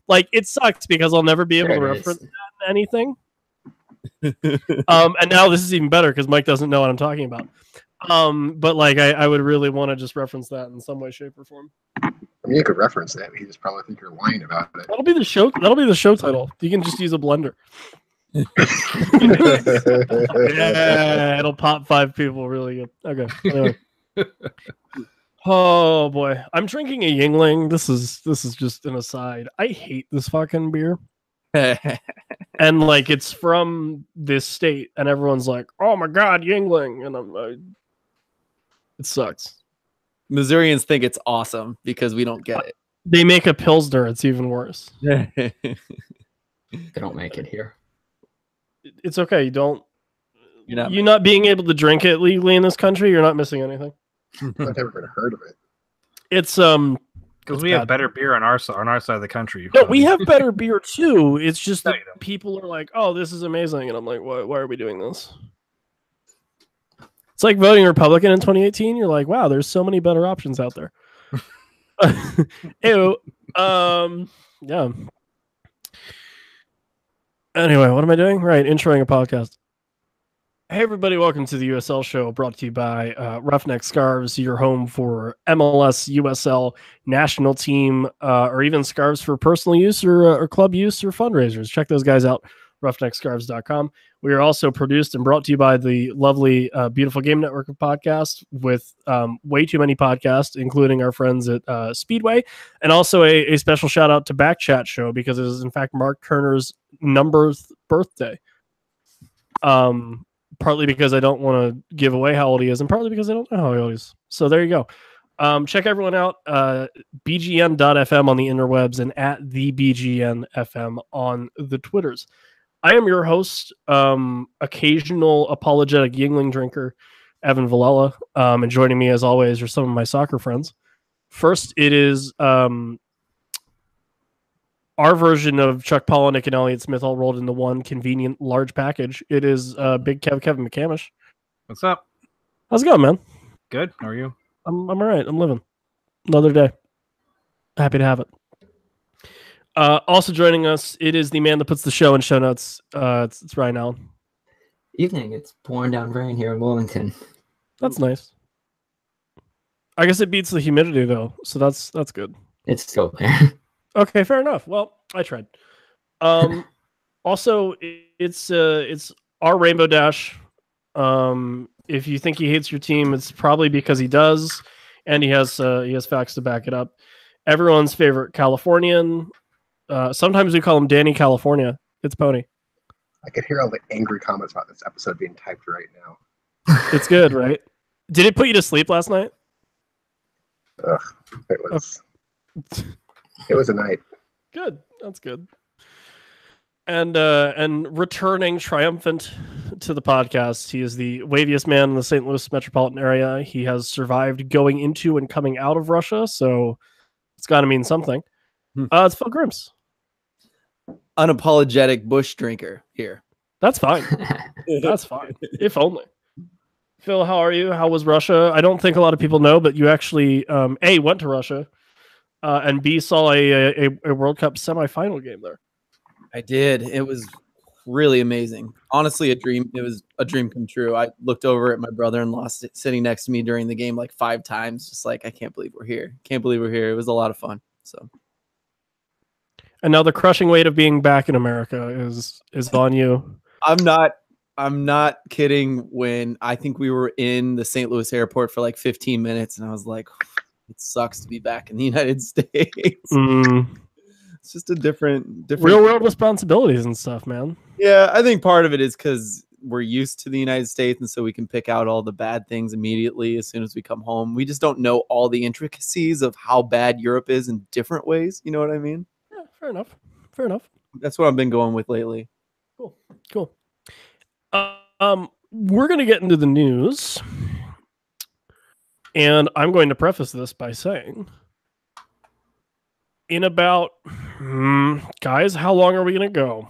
Like, it sucks because I'll never be able to reference that in anything. And now this is even better because Mike doesn't know what I'm talking about. But like, I would really want to just reference that in some way, shape, or form. I mean, you could reference that. He just probably think you're lying about it. That'll be the show. That'll be the show title. You can just use a blender. Yeah, it'll pop 5 people really good. Okay. Anyway. Oh boy, I'm drinking a Yingling. This is just an aside. I hate this fucking beer. And like, it's from this state, and everyone's like, "Oh my god, Yingling," and I'm like, it sucks. Missourians think it's awesome because we don't get it. They make a Pilsner. It's even worse. They don't make it here. It's okay. You're not being able to drink it legally in this country. You're not missing anything. I've never even heard of it. It's because we have better beer on our side of the country. No, we have better beer too. It's just that people are like, "Oh, this is amazing," and I'm like, why are we doing this?" It's like voting Republican in 2018. You're like, "Wow, there's so many better options out there." Ew. Yeah. Anyway, what am I doing? Right, introing a podcast. Hey everybody, welcome to the USL show, brought to you by Roughneck Scarves, your home for MLS, USL, national team, or even scarves for personal use or club use or fundraisers. Check those guys out, roughneckscarves.com. We are also produced and brought to you by the lovely, beautiful Game Network of podcasts with way too many podcasts, including our friends at Speedway, and also a special shout out to Backchat Show because it is in fact Mark Turner's #th birthday. Partly because I don't want to give away how old he is, and partly because I don't know how old he is. So there you go. Check everyone out. BGN.FM on the interwebs and at the BGNFM on the Twitters. I am your host, occasional apologetic Yingling drinker, Evan Villela. And joining me as always are some of my soccer friends. First, it is our version of Chuck Palahniuk and Elliott Smith all rolled into one convenient large package. It is Big Kevin McCamish. What's up? How's it going, man? Good. How are you? I'm all right. I'm living. Another day. Happy to have it. Also joining us, it is the man that puts the show in show notes. It's Ryan Allen. Evening. It's pouring down rain here in Wilmington. That's nice. I guess it beats the humidity though, so that's good. It's still there. Okay, fair enough. Well, I tried. Also, it's our Rainbow Dash. If you think he hates your team, it's probably because he does, and he has facts to back it up. Everyone's favorite Californian. Sometimes we call him Danny California. It's Pony. I could hear all the angry comments about this episode being typed right now. It's good, right? Did it put you to sleep last night? Ugh, it was. It was a night. Good. That's good. And returning triumphant to the podcast, he is the waviest man in the St. Louis metropolitan area. He has survived going into and coming out of Russia, so it's got to mean something. It's Phil Grims. Unapologetic bush drinker here. That's fine. That's fine. If only. Phil, how are you? How was Russia? I don't think a lot of people know, but you actually A, went to Russia, and B, saw a World Cup semifinal game there. I did. It was really amazing. Honestly, a dream. It was a dream come true. I looked over at my brother-in-law sitting next to me during the game like 5 times, just like, I can't believe we're here. Can't believe we're here. It was a lot of fun. So. And now the crushing weight of being back in America is on you. I'm not kidding when I think we were in the St. Louis airport for like 15 minutes and I was like, it sucks to be back in the United States. It's just a different real world responsibilities and stuff, man. Yeah, I think part of it is because we're used to the United States and so we can pick out all the bad things immediately as soon as we come home. We just don't know all the intricacies of how bad Europe is in different ways. You know what I mean? Yeah, fair enough. Fair enough. That's what I've been going with lately. Cool. We're going to get into the news. And I'm going to preface this by saying, in about, guys, how long are we going to go?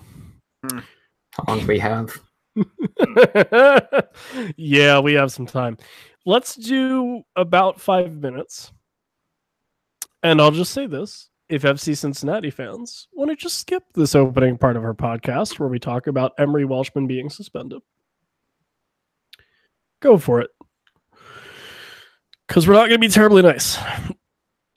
How long do we have? Yeah, we have some time. Let's do about 5 minutes. And I'll just say this. if FC Cincinnati fans want to just skip this opening part of our podcast where we talk about Emery Welshman being suspended, go for it. Because we're not going to be terribly nice.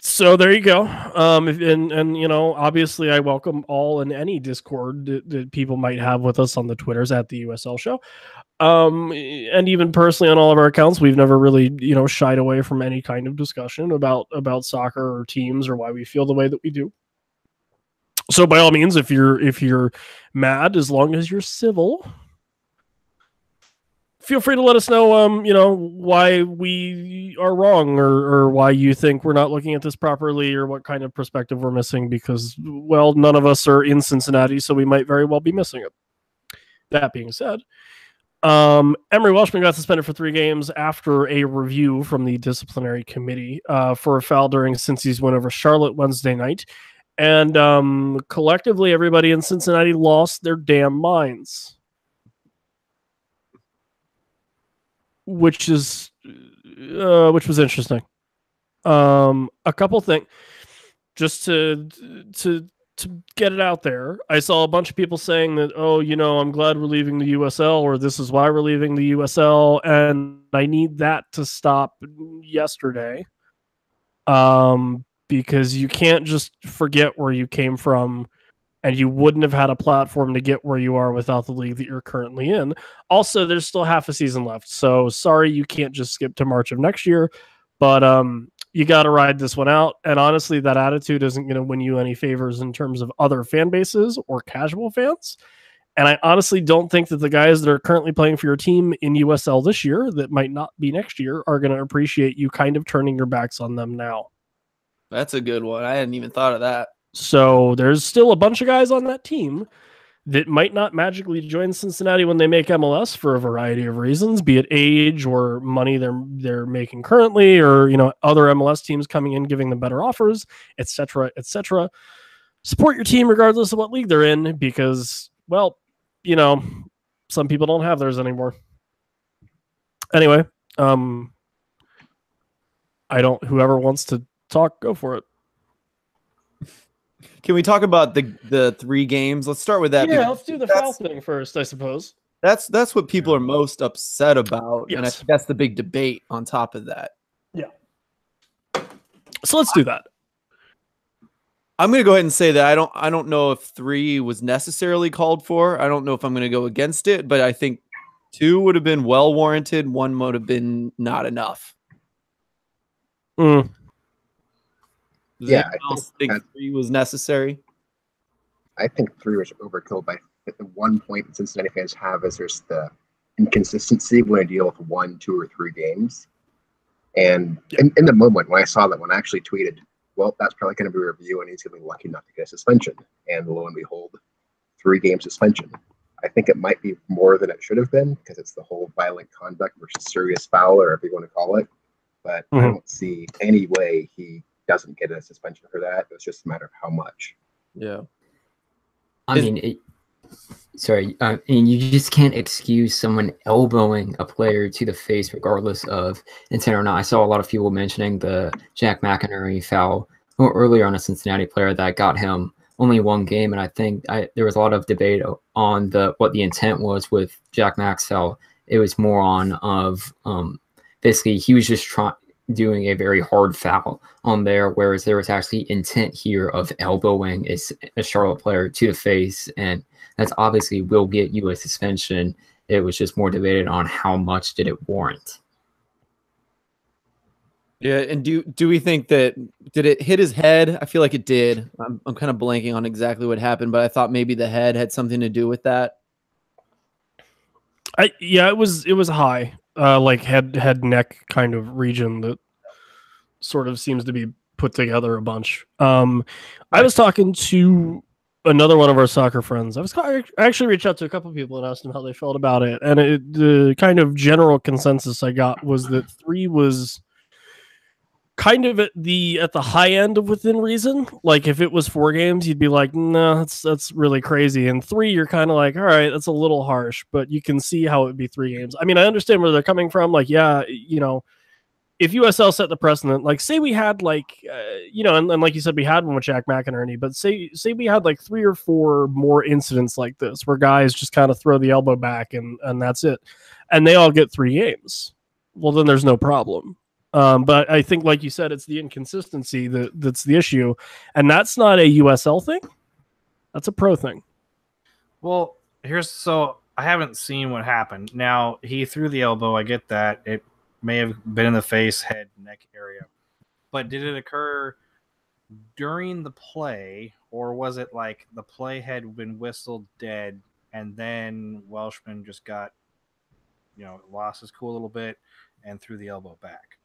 So there you go. And you know, obviously I welcome all and any discord that people might have with us on the Twitters at the USL show. And even personally on all of our accounts, we've never really, you know, shied away from any kind of discussion about soccer or teams or why we feel the way that we do. So by all means, if you're mad, as long as you're civil, feel free to let us know, you know, why we are wrong or why you think we're not looking at this properly or what kind of perspective we're missing because, well, none of us are in Cincinnati, so we might very well be missing it. That being said, Emery Welshman got suspended for 3 games after a review from the disciplinary committee for a foul during Cincy's win over Charlotte Wednesday night. And collectively, everybody in Cincinnati lost their damn minds. Which was interesting. A couple things just to get it out there. I saw a bunch of people saying that, oh, you know, I'm glad we're leaving the USL, or this is why we're leaving the USL, and I need that to stop yesterday. Because you can't just forget where you came from, and you wouldn't have had a platform to get where you are without the league that you're currently in. Also, there's still half a season left, so sorry you can't just skip to March of next year, but you got to ride this one out. And honestly, that attitude isn't going to win you any favors in terms of other fan bases or casual fans. And I honestly don't think that the guys that are currently playing for your team in USL this year that might not be next year are going to appreciate you kind of turning your backs on them now. That's a good one. I hadn't even thought of that. So there's still a bunch of guys on that team that might not magically join Cincinnati when they make MLS for a variety of reasons, be it age or money they're making currently, or, you know, other MLS teams coming in giving them better offers, etc., etc. Support your team regardless of what league they're in, because, well, you know, some people don't have theirs anymore. Anyway, whoever wants to talk, go for it. Can we talk about the 3 games? Let's start with that. Yeah, let's do the foul thing first, I suppose. That's what people are most upset about, yes. And I think that's the big debate on top of that. Yeah. So let's do that. I'm going to go ahead and say that I don't know if 3 was necessarily called for. I don't know if I'm going to go against it, but I think 2 would have been well warranted. 1 would have been not enough. Does anyone else think 3 was necessary? I think 3 was overkill. By the one point that Cincinnati fans have is there's the inconsistency when I deal with 1, 2, or 3 games. And in the moment when I saw that, when I actually tweeted, well, that's probably going to be a review and he's going to be lucky not to get a suspension. And lo and behold, 3-game suspension. I think it might be more than it should have been because it's the whole violent conduct versus serious foul, or whatever you want to call it. But I don't see any way he doesn't get a suspension for that. It's just a matter of how much. Yeah. I mean, you just can't excuse someone elbowing a player to the face regardless of intent or not. I saw a lot of people mentioning the Jack McInerney foul earlier on a Cincinnati player that got him only 1 game, and I think there was a lot of debate on what the intent was with Jack Mac's foul. It was more on of basically he was just doing a very hard foul on there, whereas there was actually intent here of elbowing a Charlotte player to the face, and that's obviously will get you a suspension. It was just more debated on how much did it warrant. Yeah, and do we think that did it hit his head? I feel like it did. I'm kind of blanking on exactly what happened, but I thought maybe the head had something to do with that. It was high. Like head neck kind of region that sort of seems to be put together a bunch. I was talking to another one of our soccer friends. I actually reached out to a couple of people and asked them how they felt about it, and the kind of general consensus I got was that 3 was kind of at the high end of within reason. Like if it was 4 games, you'd be like, no, that's really crazy. And 3, you're kind of like, all right, that's a little harsh, but you can see how it would be 3 games. I mean, I understand where they're coming from. Like, yeah, you know, if USL set the precedent, like say we had like, and like you said, we had one with Jack McInerney, but say we had like 3 or 4 more incidents like this where guys just kind of throw the elbow back and that's it, and they all get 3 games. Well, then there's no problem. But I think, like you said, it's the inconsistency that's the issue, and that's not a USL thing. That's a pro thing. Well, so I haven't seen what happened. Now, he threw the elbow. I get that. It may have been in the face, head, neck area. But did it occur during the play, or was it like the play had been whistled dead and then Welshman just got, lost his cool a little bit and threw the elbow back?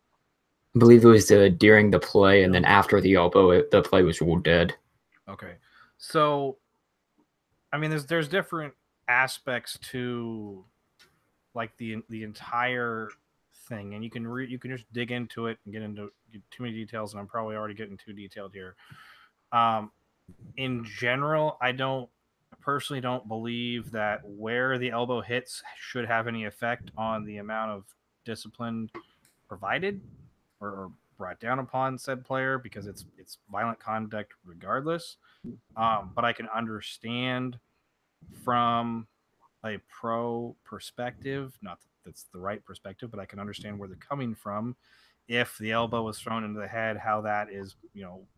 I believe it was during the play, and then after the elbow, the play was ruled dead. Okay. So, I mean, there's different aspects to like the entire thing, and you can just dig into it and get too many details, and I'm probably already getting too detailed here. In general, I personally don't believe that where the elbow hits should have any effect on the amount of discipline provided or brought down upon said player, because it's violent conduct regardless. But I can understand from a pro perspective, not that that's the right perspective, but I can understand where they're coming from. If the elbow was thrown into the head, how that is,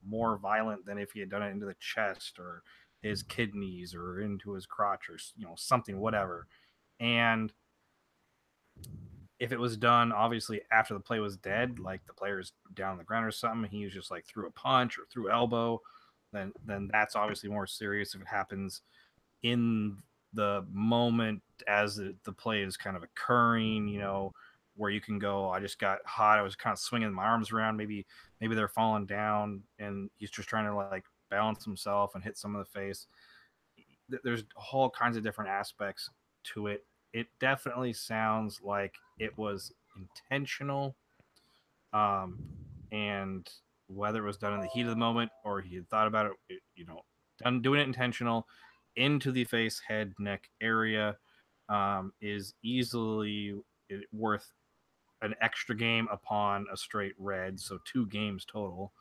more violent than if he had done it into the chest or his kidneys or into his crotch or, something, whatever. And if it was done, obviously, after the play was dead, like the player's down on the ground or something, he was just like threw a punch or threw elbow, then that's obviously more serious. If it happens in the moment as the play is kind of occurring, where you can go, I just got hot, I was kind of swinging my arms around, maybe they're falling down and he's just trying to like balance himself and hit some of the face. There's all kinds of different aspects to it. It definitely sounds like it was intentional, and whether it was done in the heat of the moment or he had thought about it, doing it intentional into the face, head, neck area, is easily worth an extra game upon a straight red. So 2 games total.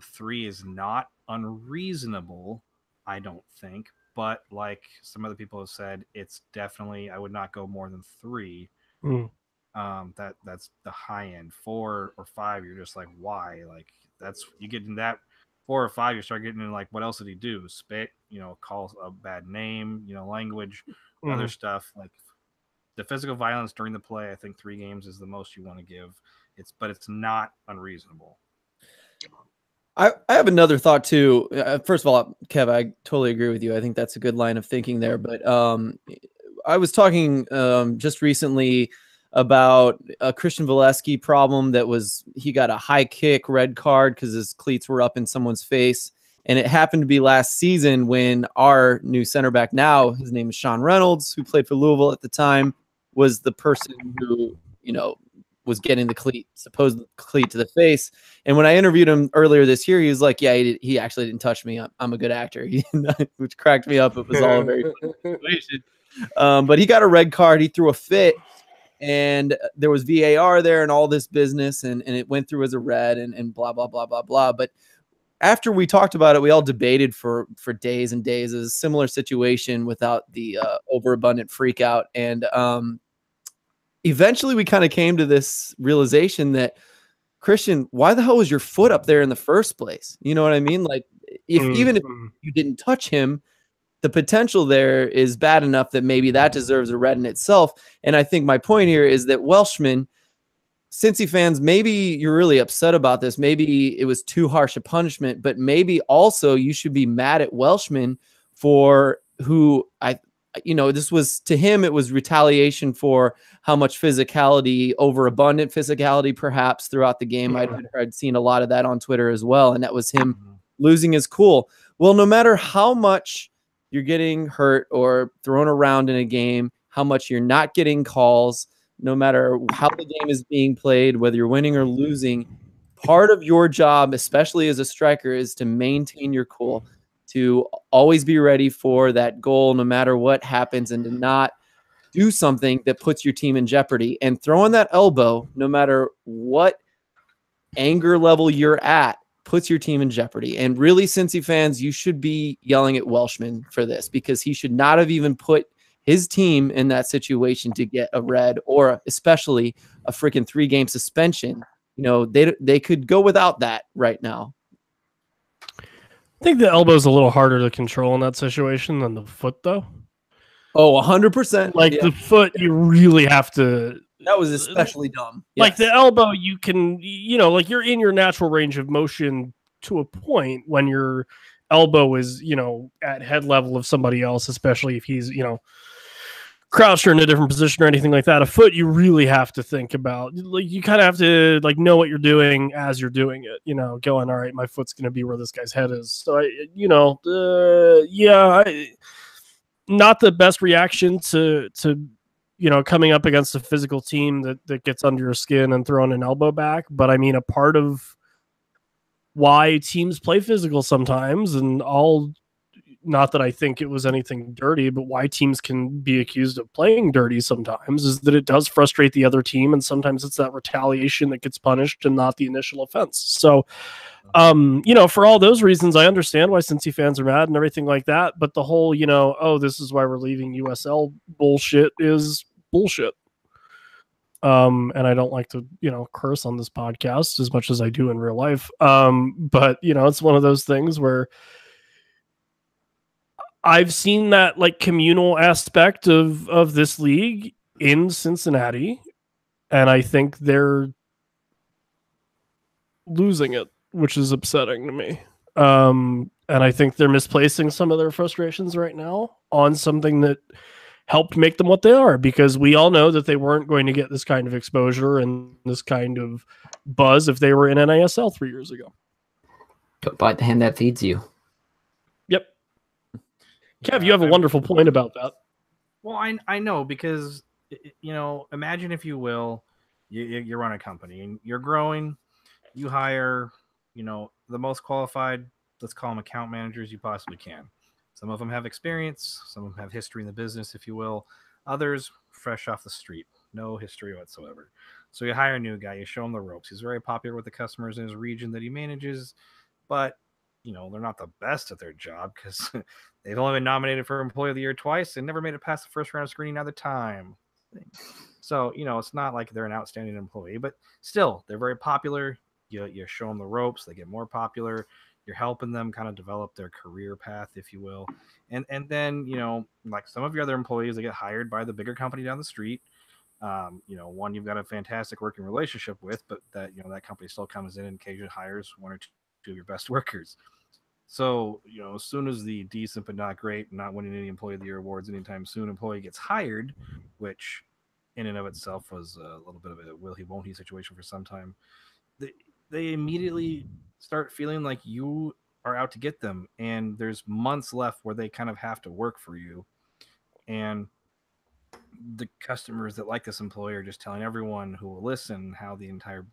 3 is not unreasonable, I don't think. But like some other people have said, it's definitely, I would not go more than 3. That's the high end. 4 or 5, you're just like, why? Like that's, you get in that 4 or 5, you start getting into like, what else did he do? Spit, call a bad name, language, other stuff. Like the physical violence during the play, I think 3 games is the most you want to give. But it's not unreasonable. I have another thought too. First of all, Kev, I totally agree with you. I think that's a good line of thinking there. But I was talking just recently about a Christian Valesky problem that was, he got a high kick red card because his cleats were up in someone's face. And it happened to be last season when our new center back now, his name is Sean Reynolds, who played for Louisville at the time, was the person who, was getting the supposed cleat to the face. And when I interviewed him earlier this year, he was like, yeah, he actually didn't touch me. I'm a good actor, which cracked me up. It was all a very funny situation. But he got a red card. He threw a fit, and there was VAR there and all this business, and it went through as a red and blah, blah, blah, blah, blah. But after we talked about it, we all debated for days and days. It was a similar situation without the overabundant freak out. And eventually we kind of came to this realization that, Christian, why the hell was your foot up there in the first place? You know what I mean? Like, even if you didn't touch him, the potential there is bad enough that maybe that deserves a red in itself. And I think my point here is that Welshman, Cincy fans, maybe you're really upset about this. Maybe it was too harsh a punishment, but maybe also you should be mad at Welshman for who this was, to him, it was retaliation for how much physicality, overabundant physicality, perhaps throughout the game. I'd seen a lot of that on Twitter as well. And that was him losing his cool. Well, no matter how much you're getting hurt or thrown around in a game, how much you're not getting calls, no matter how the game is being played, whether you're winning or losing, part of your job, especially as a striker, is to maintain your cool, to always be ready for that goal no matter what happens, and to not do something that puts your team in jeopardy. And throwing that elbow, no matter what anger level you're at puts your team in jeopardy. And really, Cincy fans, you should be yelling at Welshman for this, because he should not have even put his team in that situation to get a red, or especially a freaking 3-game suspension. You know, they could go without that right now. I think the elbow's a little harder to control in that situation than the foot, though. Oh, 100%. Like the foot, you really have to. That was especially dumb. Like the elbow, you can, like you're in your natural range of motion to a point when your elbow is, at head level of somebody else, especially if he's, crouched or in a different position or anything like that. A foot, you really have to think about. Like you kind of have to know what you're doing as you're doing it. Going, all right, my foot's going to be where this guy's head is. So not the best reaction to coming up against a physical team that gets under your skin and throwing an elbow back. But I mean, a part of why teams play physical sometimes, and not that I think it was anything dirty, but why teams can be accused of playing dirty sometimes is that it does frustrate the other team. And sometimes it's that retaliation that gets punished and not the initial offense. So, for all those reasons, I understand why Cincy fans are mad and everything like that. But the whole, oh, this is why we're leaving USL bullshit is bullshit. And I don't like to, curse on this podcast as much as I do in real life. But, it's one of those things where I've seen that communal aspect of this league in Cincinnati, and I think they're losing it, which is upsetting to me. And I think they're misplacing some of their frustrations right now on something that helped make them what they are, because we all know that they weren't going to get this kind of exposure and this kind of buzz if they were in NASL 3 years ago. Don't bite the hand that feeds you. Yep. Kev, you have a wonderful point about that. Well, I know, because, imagine, if you will, you run a company and you're growing, you hire, the most qualified, let's call them account managers you possibly can. Some of them have experience, some of them have history in the business, if you will. Others, fresh off the street, no history whatsoever. So you hire a new guy, you show him the ropes. He's very popular with the customers in his region that he manages, but they're not the best at their job because they've only been nominated for Employee of the Year twice and never made it past the first round of screening another time. So, it's not like they're an outstanding employee, but still, they're very popular. You show them the ropes, they get more popular. You're helping them kind of develop their career path, if you will. And then, like some of your other employees, they get hired by the bigger company down the street. One you've got a fantastic working relationship with, but that, that company still comes in and occasionally hires one or two of your best workers. So, as soon as the decent but not great, not winning any Employee of the Year awards anytime soon employee gets hired, which in and of itself was a little bit of a will he won't he situation for some time, they immediately start feeling like you are out to get them, and there's months left where they kind of have to work for you. And the customers that like this employer are just telling everyone who will listen how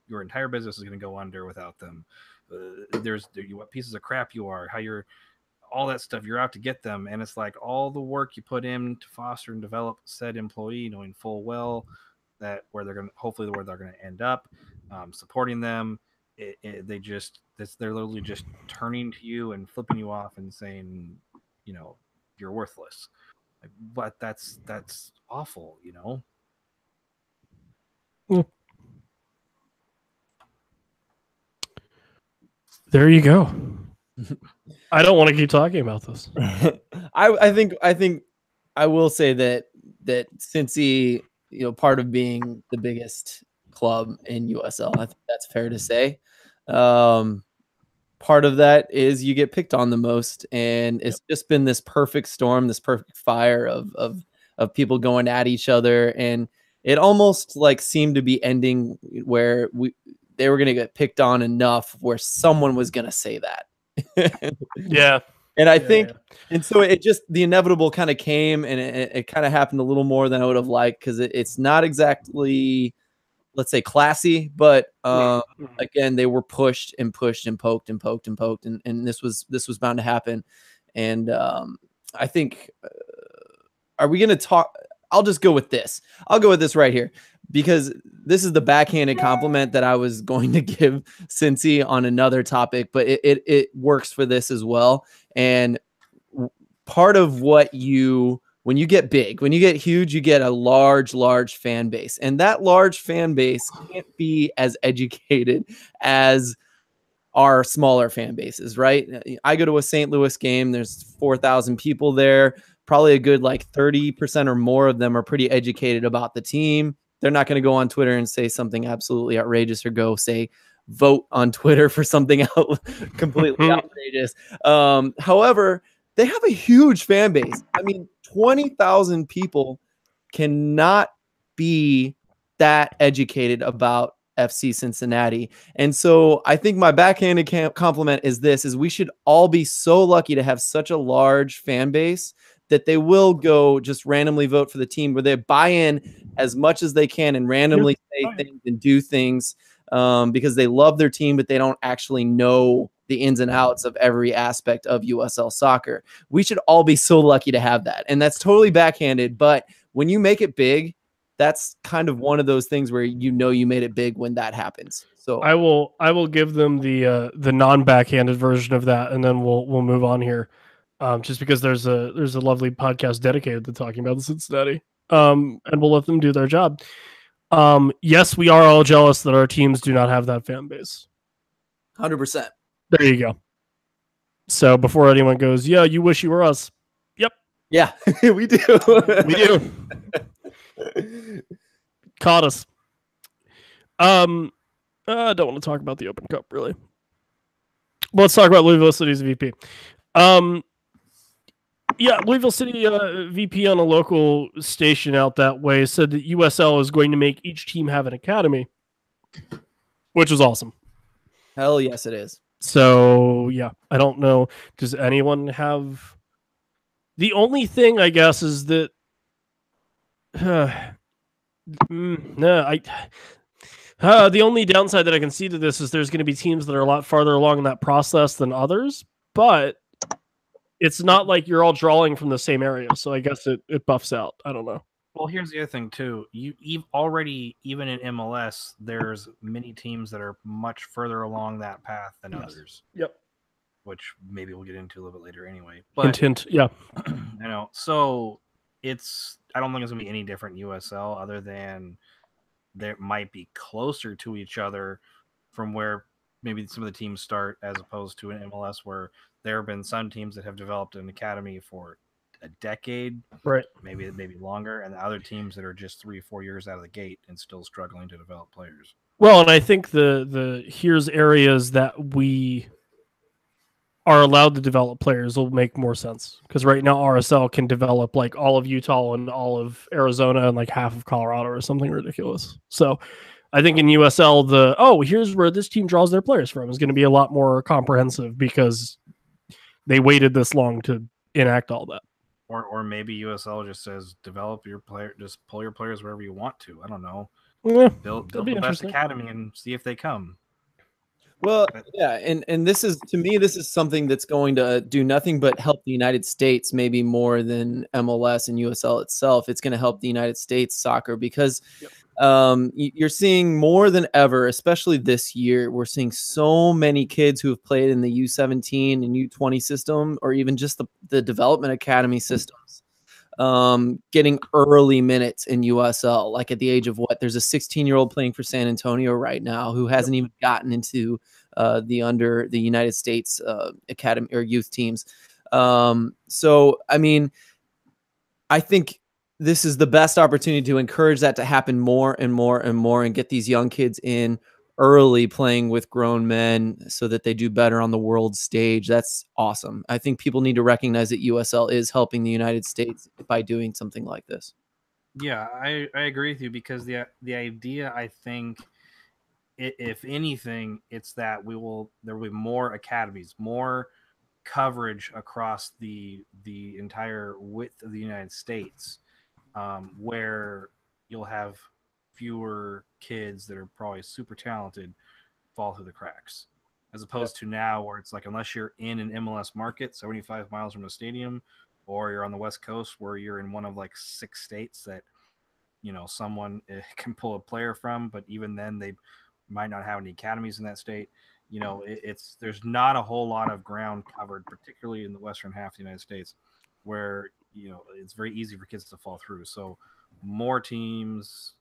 your entire business is going to go under without them. What pieces of crap you are, how you're, all that stuff, you're out to get them. And it's like all the work you put in to foster and develop said employee, knowing full well that where they're going to, hopefully where they're going to end up, supporting them. They're literally just turning to you and flipping you off and saying, you're worthless. But that's awful, There you go. I don't want to keep talking about this. I think I will say that Cincy, part of being the biggest club in USL, I think that's fair to say. Part of that is you get picked on the most, and it's just been this perfect storm, this perfect fire of people going at each other, and it almost seemed to be ending where they were going to get picked on enough where someone was going to say that. Yeah. And I think, and so it just, the inevitable kind of came, and it kind of happened a little more than I would have liked, because it's not exactly, let's say, classy, but again, they were pushed and pushed and poked and poked and poked, and this was bound to happen. And I think, are we going to talk? I'll just go with this. I'll go with this right here. because this is the backhanded compliment that I was going to give Cincy on another topic, but it works for this as well. And part of when you get big, when you get huge, you get a large fan base. And that large fan base can't be as educated as our smaller fan bases, right? I go to a St. Louis game, there's 4,000 people there. Probably a good like 30% or more of them are pretty educated about the team. They're not going to go on Twitter and say something absolutely outrageous or go say vote on Twitter for something completely outrageous. However, they have a huge fan base. I mean, 20,000 people cannot be that educated about FC Cincinnati. And so I think my backhanded compliment is we should all be so lucky to have such a large fan base that they will go just randomly vote for the team, where they buy in as much as they can and randomly say things and do things because they love their team, but they don't actually know the ins and outs of every aspect of USL soccer. We should all be so lucky to have that. And that's totally backhanded, but when you make it big, that's kind of one of those things where you made it big when that happens. So I will give them the non-backhanded version of that, and then we'll move on here. Just because there's a lovely podcast dedicated to talking about the Cincinnati. And we'll let them do their job. Yes, we are all jealous that our teams do not have that fan base. 100%. There you go. So before anyone goes, yeah, you wish you were us. Yep. Yeah, we do. We do. Caught us. I don't want to talk about the Open Cup, really. But let's talk about Louisville City's VP. Yeah, Louisville City VP on a local station out that way said that USL is going to make each team have an academy, which is awesome. Hell yes, it is. So, yeah, I don't know. Does anyone have... The only thing, I guess, is that... the only downside that I can see to this is there's going to be teams that are a lot farther along in that process than others, but it's not like you're all drawing from the same area, so I guess it buffs out. I don't know. Well, here's the other thing too. You already, even in MLS, there's many teams that are much further along that path than others. Yep. Which maybe we'll get into a little bit later anyway. But hint, yeah. So I don't think it's gonna be any different in USL, other than they might be closer to each other from where maybe some of the teams start, as opposed to an MLS where there have been some teams that have developed an academy for a decade, right? Maybe longer, and the other teams that are just 3-4 years out of the gate and still struggling to develop players. Well, and I think the here's areas that we are allowed to develop players will make more sense, because right now RSL can develop like all of Utah and all of Arizona and like half of Colorado or something ridiculous. So I think in USL here's where this team draws their players from is going to be a lot more comprehensive, because they waited this long to enact all that. Or maybe USL just says develop your player, just pull your players wherever you want to. I don't know. Yeah, build the best academy and see if they come. Well, yeah, and this is, to me, this is something that's going to do nothing but help the United States, maybe more than MLS and USL itself. It's going to help the United States soccer, because you're seeing more than ever, especially this year, we're seeing so many kids who have played in the U17 and U20 system, or even just the development academy systems, getting early minutes in USL, like at the age of there's a 16-year-old playing for San Antonio right now who hasn't even gotten into the United States academy or youth teams. So, I mean, I think this is the best opportunity to encourage that to happen more and more and more, and get these young kids in early playing with grown men so that they do better on the world stage. That's awesome. I think people need to recognize that USL is helping the United States by doing something like this. Yeah, I agree with you, because the idea, I think, if anything, it's that there will be more academies, more coverage across the entire width of the United States, where you'll have fewer kids that are probably super talented fall through the cracks, as opposed to now where it's like, unless you're in an MLS market 75 miles from a stadium, or you're on the West Coast where you're in one of like 6 states that someone can pull a player from, but even then they might not have any academies in that state. There's not a whole lot of ground covered, particularly in the western half of the United States, where it's very easy for kids to fall through. So more teams,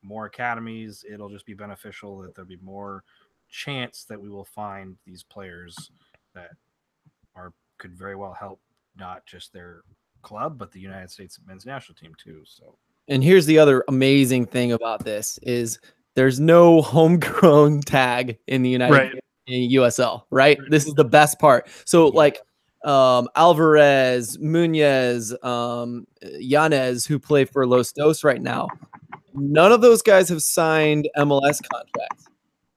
more academies, it'll just be beneficial that there'll be more chance that we will find these players that could very well help not just their club, but the United States men's national team too. So, and here's the other amazing thing about this is there's no homegrown tag in the in USL, right? This is the best part. So like Alvarez, Muñez, Yanez, who play for Los Dos right now, none of those guys have signed MLS contracts.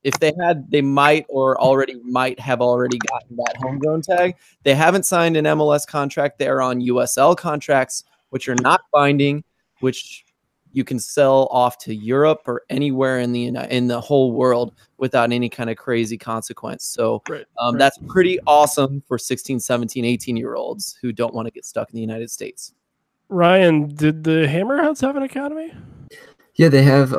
If they had, they might have already gotten that homegrown tag. They haven't signed an MLS contract. They're on USL contracts, which are not binding, which you can sell off to Europe or anywhere in the whole world without any kind of crazy consequence. So that's pretty awesome for 16, 17, 18-year-olds who don't want to get stuck in the United States. Ryan, did the Hammerheads have an academy? Yeah, they have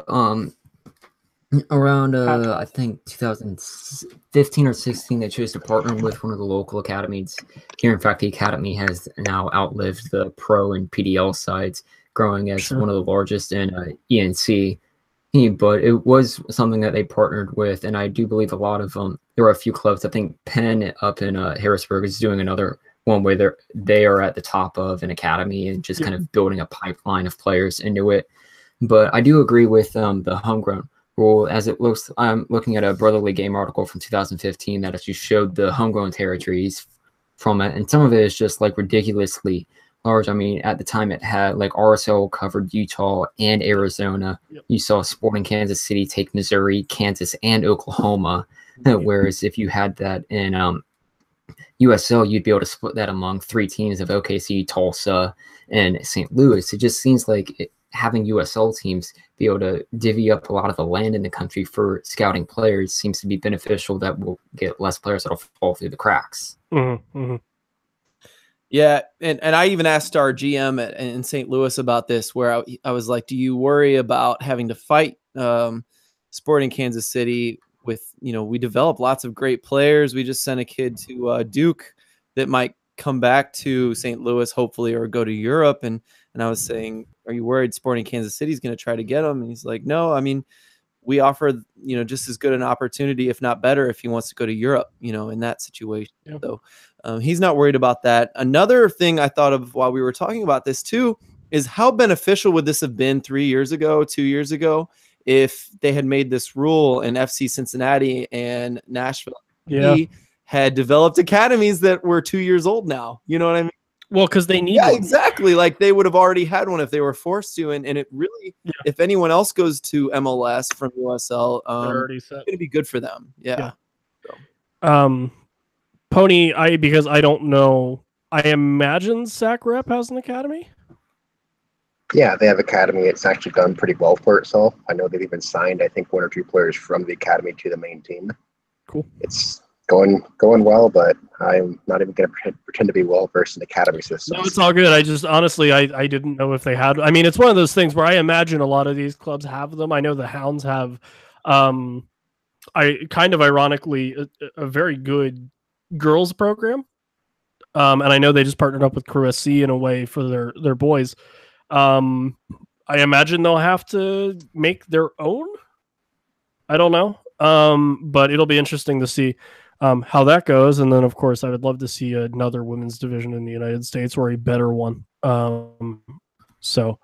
around I think 2015 or 16 they chose to partner with one of the local academies here. In fact, the academy has now outlived the pro and PDL sides, growing as one of the largest in ENC. But it was something that they partnered with, and I do believe a lot of there were a few clubs. I think Penn up in Harrisburg is doing another one where they are at the top of an academy and just kind of building a pipeline of players into it. But I do agree with the homegrown rule. As it looks, I'm looking at a Brotherly Game article from 2015 that actually showed the homegrown territories from it, and some of it is just like ridiculously large. I mean, at the time it had like RSL covered Utah and Arizona. You saw Sporting Kansas City take Missouri, Kansas, and Oklahoma. Whereas if you had that in USL, you'd be able to split that among 3 teams of OKC, Tulsa, and St. Louis. It just seems like having USL teams be able to divvy up a lot of the land in the country for scouting players seems to be beneficial. That will get less players that'll fall through the cracks. Yeah, and I even asked our GM in St. Louis about this, where I was like, do you worry about having to fight Sporting Kansas City with, we develop lots of great players. We just sent a kid to Duke that might come back to St. Louis, hopefully, or go to Europe. And I was saying, are you worried Sporting Kansas City is going to try to get him? And he's like, no, I mean, we offer, just as good an opportunity, if not better, if he wants to go to Europe, in that situation. So he's not worried about that. Another thing I thought of while we were talking about this too is how beneficial would this have been 3 years ago, 2 years ago, if they had made this rule and FC Cincinnati and Nashville had developed academies that were 2 years old now. You know what I mean? Well, because they need one. Exactly. Like they would have already had one if they were forced to. And it really, if anyone else goes to MLS from USL, it's going to be good for them. Yeah. So. Pony, because I don't know, I imagine Sac Rep has an academy? Yeah, they have academy. It's actually done pretty well for itself. I know they've even signed, I think, 1 or 2 players from the academy to the main team. Cool. It's going well, but I'm not even going to pretend to be well versed in academy systems. No, it's all good. I just honestly, I didn't know if they had. I mean, it's one of those things where I imagine a lot of these clubs have them. I know the Hounds have, I kind of ironically a very good girls program, and I know they just partnered up with Crew SC in a way for their boys. I imagine they'll have to make their own. I don't know, but it'll be interesting to see how that goes. And then, of course, I would love to see another women's division in the United States or a better one. So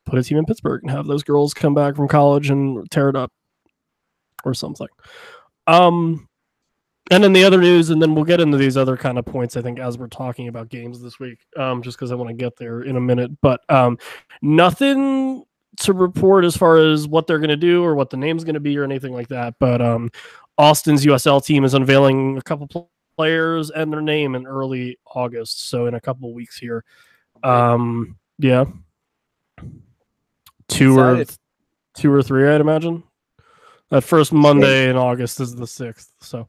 put a team in Pittsburgh and have those girls come back from college and tear it up or something. And then the other news, and then we'll get into these other kind of points, I think, as we're talking about games this week, just because I want to get there in a minute. But nothing to report as far as what they're going to do or what the name's going to be or anything like that. But Austin's USL team is unveiling a couple players and their name in early August, so in a couple of weeks here. Yeah. Two or three, I'd imagine. That first Monday in August is the 6th, so...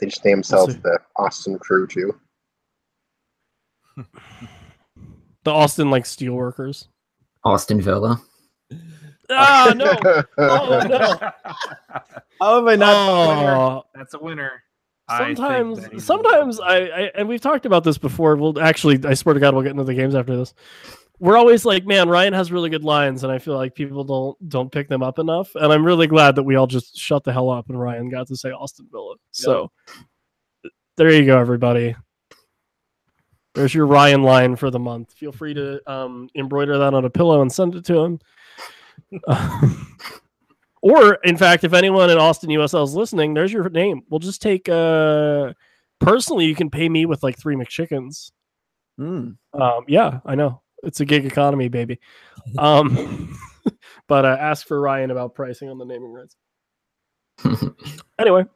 They just name themselves the Austin Crew too. The Austin Steelworkers. Austin Villa. Ah, no. Oh, no. How have I not? Oh. That's a winner. Sometimes I and we've talked about this before. Well, actually, I swear to God, we'll get into the games after this. We're always like, man, Ryan has really good lines, and I feel like people don't pick them up enough. And I'm really glad that we all just shut the hell up and Ryan got to say Austin Villa. So there you go, everybody. There's your Ryan line for the month. Feel free to embroider that on a pillow and send it to him. Or, in fact, if anyone in Austin USL is listening, there's your name. We'll just take. Personally, you can pay me with like 3 McChickens. Yeah, I know it's a gig economy, baby. But ask for Ryan about pricing on the naming rights. Anyway,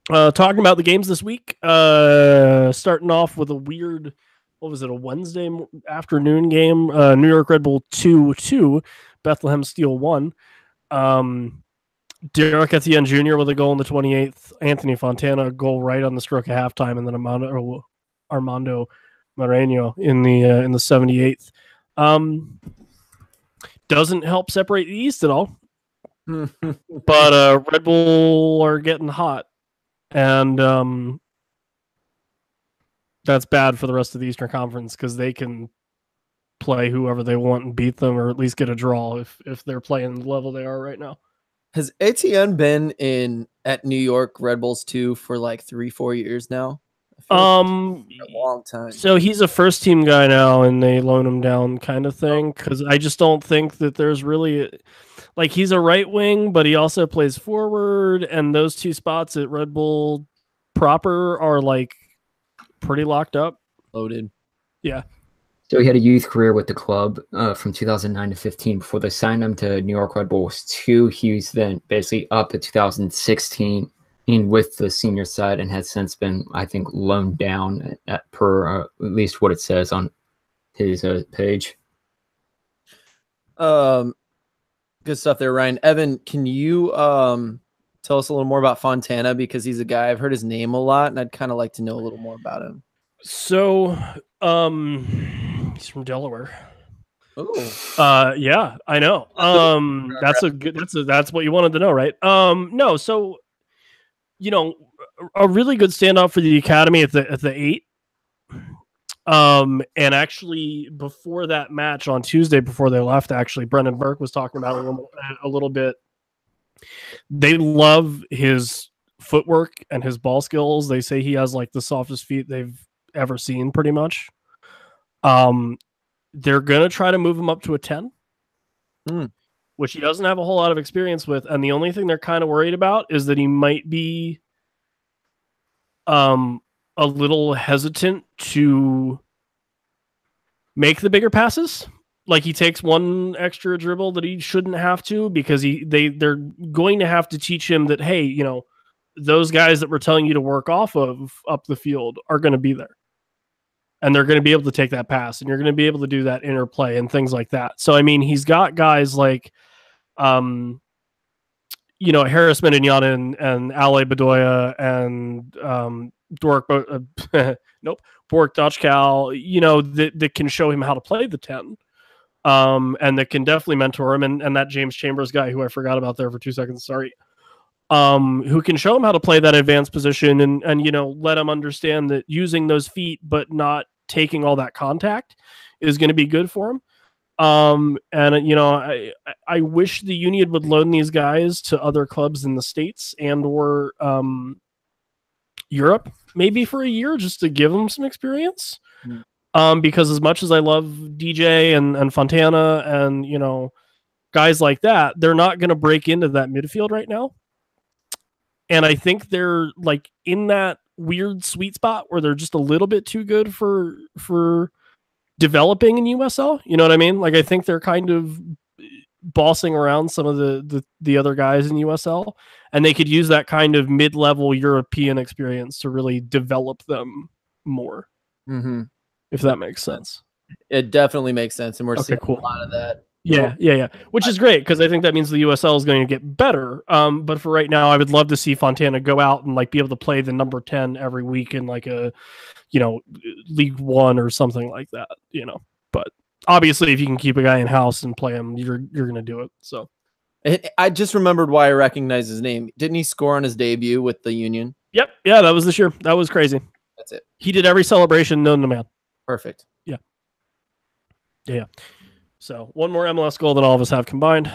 talking about the games this week. Starting off with a weird. What was it? A Wednesday afternoon game. New York Red Bull 2-2, Bethlehem Steel 1. Derek Etienne Jr. with a goal in the 28th. Anthony Fontana a goal right on the stroke of halftime, and then Armando Moreno in the 78th. Doesn't help separate the East at all. But Red Bull are getting hot, and that's bad for the rest of the Eastern Conference because they can play whoever they want and beat them, or at least get a draw if they're playing the level they are right now. Has Etienne been at New York Red Bulls 2 for like 3-4 years now? I feel like a long time. So he's a first team guy now, and they loan him down, kind of thing. Because I just don't think that there's really like he's a right wing, but he also plays forward, and those 2 spots at Red Bull proper are like pretty locked up, Loaded. Yeah. So he had a youth career with the club from 2009 to 15 before they signed him to New York Red Bulls 2. He was then basically up to 2016 with the senior side and has since been, I think, loaned down per at least what it says on his page. Good stuff there, Ryan. Evan, can you tell us a little more about Fontana, because he's a guy I've heard his name a lot, and I'd kind of like to know a little more about him. So, he's from Delaware. Oh, yeah, I know. That's what you wanted to know, right? No, so a really good standout for the academy at the 8. And actually, before that match on Tuesday, before they left, actually, Brendan Burke was talking about it a little bit. They love his footwork and his ball skills. They say he has like the softest feet they've ever seen, pretty much. They're gonna try to move him up to a 10, which he doesn't have a whole lot of experience with, and the only thing they're kind of worried about is that he might be a little hesitant to make the bigger passes. Like he takes one extra dribble that he shouldn't have to, because they're going to have to teach him that, hey, those guys that we're telling you to work off of up the field are going to be there. And they're going to be able to take that pass, and you're going to be able to do that interplay and things like that. So, I mean, he's got guys like, Harris Medinyan and Ale Bedoya and Bork Dachkal, that can show him how to play the 10. And that can definitely mentor him. And that James Chambers guy, who I forgot about there for 2 seconds, sorry. Who can show him how to play that advanced position and let him understand that using those feet but not taking all that contact is going to be good for him. I wish the Union would loan these guys to other clubs in the States and or Europe, maybe for a year, just to give them some experience. Because as much as I love DJ and Fontana and guys like that, they're not going to break into that midfield right now. And I think they're like in that weird sweet spot where they're just a little bit too good for developing in USL. You know what I mean? Like I think they're kind of bossing around some of the other guys in USL, and they could use that kind of mid-level European experience to really develop them more. Mm-hmm. If that makes sense. It definitely makes sense, and we're seeing cool. a lot of that. Yeah. Which is great, because I think that means the USL is going to get better. But for right now, I would love to see Fontana go out and like be able to play the number 10 every week in like a, League One or something like that. But obviously, if you can keep a guy in house and play him, you're going to do it. So I just remembered why I recognize his name. Didn't he score on his debut with the Union? Yep. Yeah, that was this year. That was crazy. That's it. He did every celebration known to man. Perfect. Yeah. So one more MLS goal than all of us have combined.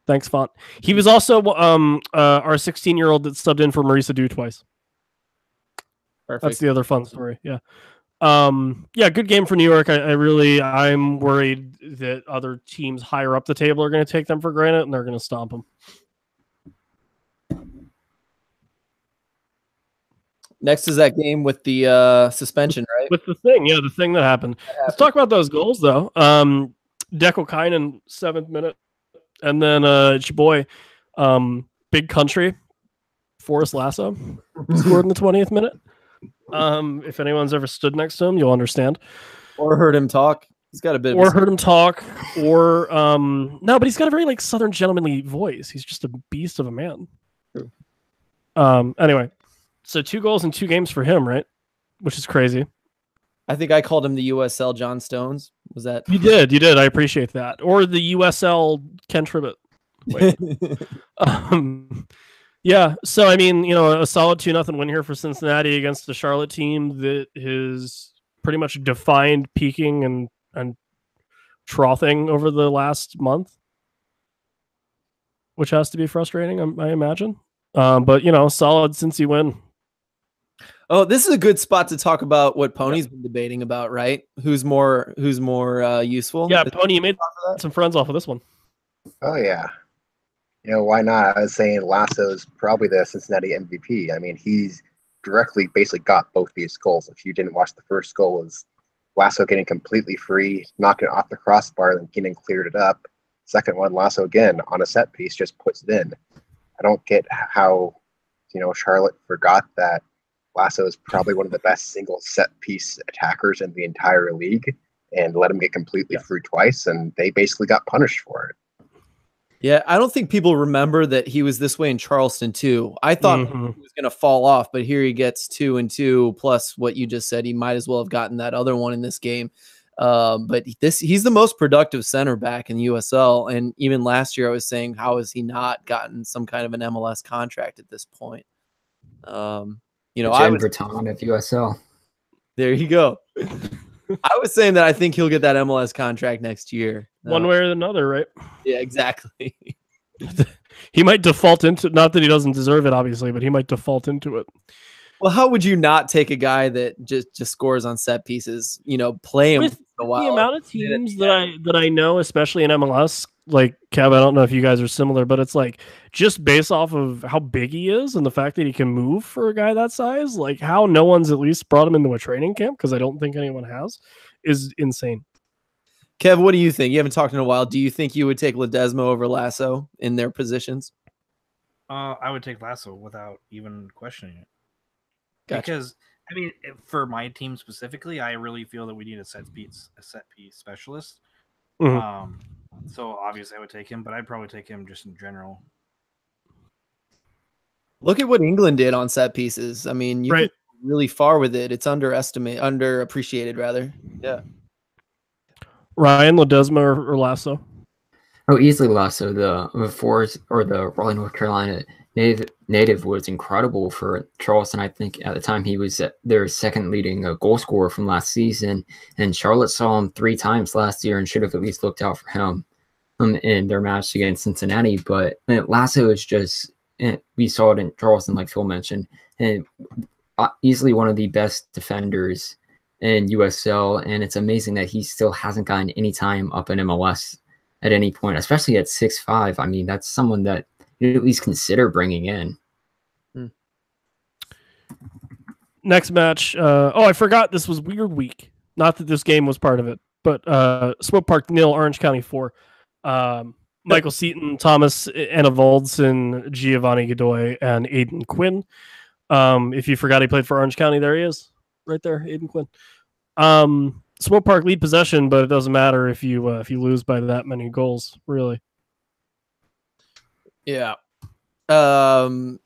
Thanks, Font. He was also our 16-year-old that subbed in for Marisa Dew twice. Perfect. That's the other fun story. Yeah. Yeah, good game for New York. I'm worried that other teams higher up the table are going to take them for granted and they're going to stomp them. Next is that game with the suspension, right? With the thing that happened. Let's talk about those goals though. Deco Kynan, 7th minute, and then it's your boy, Big Country, Forrest Lasso, scored in the 20th minute. If anyone's ever stood next to him, you'll understand. Or heard him talk. He's got a bit. Or heard him talk. Or no, but he's got a very like Southern gentlemanly voice. He's just a beast of a man. True. Anyway, so 2 goals in 2 games for him, right? Which is crazy. I think I called him the USL John Stones. Was that? You did. I appreciate that. Or the USL Ken Tribbett. Wait. Yeah. So I mean, a solid 2-0 win here for Cincinnati against the Charlotte team that has pretty much defined peaking and troughing over the last month, which has to be frustrating, I imagine. But solid Cincy win. Oh, this is a good spot to talk about what Pony's been debating about, right? Who's more useful? Yeah, Pony, you made some friends off of this one. Oh yeah. Why not? I was saying Lasso's probably the Cincinnati MVP. I mean, he's directly basically got both these goals. If you didn't watch the first goal, was Lasso getting completely free, knocking it off the crossbar, then Keenan cleared it up. Second one, Lasso again on a set piece, just puts it in. I don't get how, Charlotte forgot that Lasso is probably one of the best single set piece attackers in the entire league and let him get completely free twice, and they basically got punished for it. Yeah, I don't think people remember that he was this way in Charleston too. I thought he was going to fall off, but here he gets 2 and 2 plus what you just said. He might as well have gotten that other one in this game. But he's the most productive center back in the USL. And even last year I was saying, how has he not gotten some kind of an MLS contract at this point? I was Breton of USL. There you go. I was saying that I think he'll get that MLS contract next year. One way or another, right? Yeah, exactly. He might default into, not that he doesn't deserve it, obviously, but he might default into it. Well, how would you not take a guy that just scores on set pieces? Play him With for a while. The amount of teams that I know, especially in MLS, like Kev, I don't know if you guys are similar, but it's like just based off of how big he is and the fact that he can move for a guy that size, like how no one's at least brought him into a training camp, because I don't think anyone has, is insane. Kev, what do you think? You haven't talked in a while. Do you think you would take Ledesma over Lasso in their positions? I would take Lasso without even questioning it. Gotcha. Because I mean, for my team specifically, I really feel that we need a set piece specialist. Mm-hmm. So obviously I would take him, but I'd probably take him just in general. Look at what England did on set pieces. I mean, you right. can really far with it. It's underappreciated rather. Yeah. Ryan, Ledesma or Lasso? Oh, easily Lasso. The Forest or the Raleigh, North Carolina native was incredible for Charleston. I think at the time he was their second leading goal scorer from last season, and Charlotte saw him 3 times last year and should have at least looked out for him in their match against Cincinnati. But Lasso is just, we saw it in Charleston, like Phil mentioned, and easily one of the best defenders in USL, and it's amazing that he still hasn't gotten any time up in MLS at any point, especially at 6'5". I mean, that's someone that you at least consider bringing in. Next match. I forgot this was Weird Week. Not that this game was part of it, but Swope Park 0, Orange County 4. Michael Seaton, Thomas Anavoldsson, Giovanni Godoy, and Aiden Quinn. If you forgot he played for Orange County, there he is. Right there, Aiden Quinn. Swope Park lead possession, but it doesn't matter if you lose by that many goals, really. Yeah. Aiden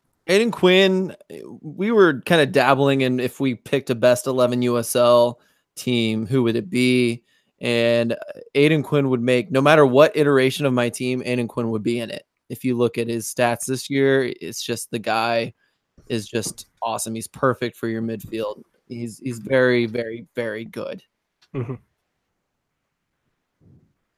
Quinn, we were kind of dabbling in if we picked a best 11 USL team, who would it be? And Aiden Quinn would make, no matter what iteration of my team, Aiden Quinn would be in it. If you look at his stats this year, it's just the guy is just awesome. He's perfect for your midfield. He's very, very, very good. Mm-hmm.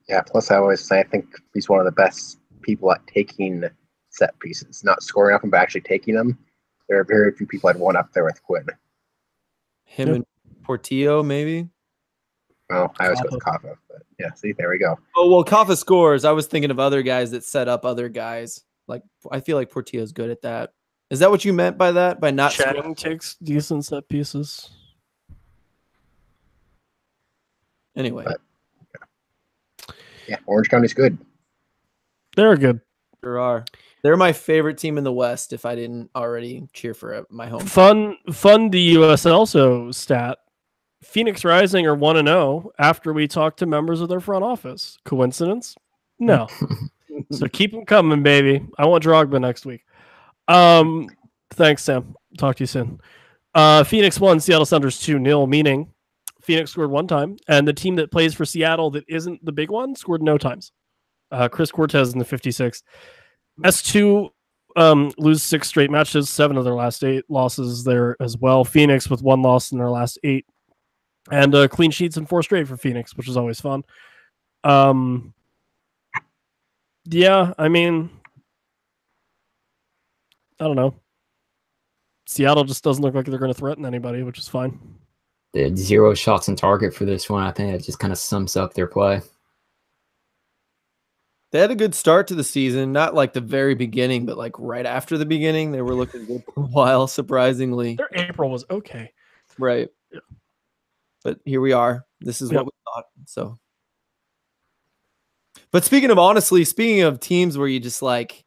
Yeah, plus I always say I think he's one of the best people at taking set pieces, not scoring off them, but actually taking them. There are very few people I'd want up there with Quinn. Him and Portillo, maybe? Well, I always go with Kaffa, but yeah, see, there we go. Oh, well, Kaffa scores. I was thinking of other guys that set up other guys. Like, I feel like Portillo's good at that. Is that what you meant by that? By not Channing takes decent set pieces. Anyway. But, yeah, Orange County's good. They're good. Sure are. They're my favorite team in the West if I didn't already cheer for my home. Fun the USL also stat. Phoenix Rising are 1-0 after we talked to members of their front office. Coincidence? No. So keep them coming, baby. I want Drogba next week. Thanks, Sam. Talk to you soon. Phoenix won, Seattle Sounders 2-0, meaning Phoenix scored one time, and the team that plays for Seattle that isn't the big one scored no times. Chris Cortez in the 56th. S2 lose 6 straight matches, 7 of their last 8 losses there as well. Phoenix with 1 loss in their last 8. And clean sheets in 4 straight for Phoenix, which is always fun. Yeah, I mean, I don't know. Seattle just doesn't look like they're going to threaten anybody, which is fine. They had 0 shots on target for this one. I think it just kind of sums up their play. They had a good start to the season, not like the very beginning, but like right after the beginning. They were looking good for a while, surprisingly. Their April was okay. Right. Yeah. But here we are. This is what we thought. So, but speaking of teams where you just like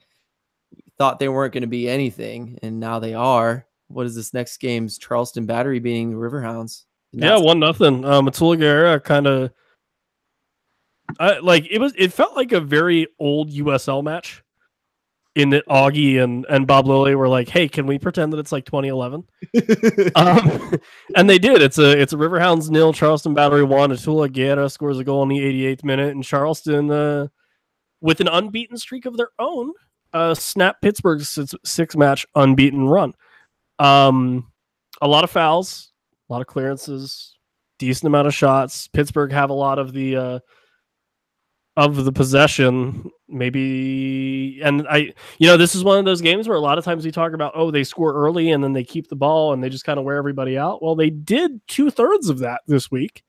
thought they weren't going to be anything, and now they are. What is this next game's Charleston Battery beating the Riverhounds? Yeah, 1-0. Matula Guerra kind of it felt like a very old USL match in that Augie and Bob Lilly were like, hey, can we pretend that it's like 2011? And they did. It's a Riverhounds 0, Charleston Battery 1. Matula Guerra scores a goal in the 88th minute, and Charleston with an unbeaten streak of their own snapped Pittsburgh's 6-match unbeaten run. A lot of fouls, a lot of clearances, decent amount of shots. Pittsburgh have a lot of the possession, maybe. And this is one of those games where a lot of times we talk about, they score early and then they keep the ball and they just kind of wear everybody out. Well, they did 2/3 of that this week,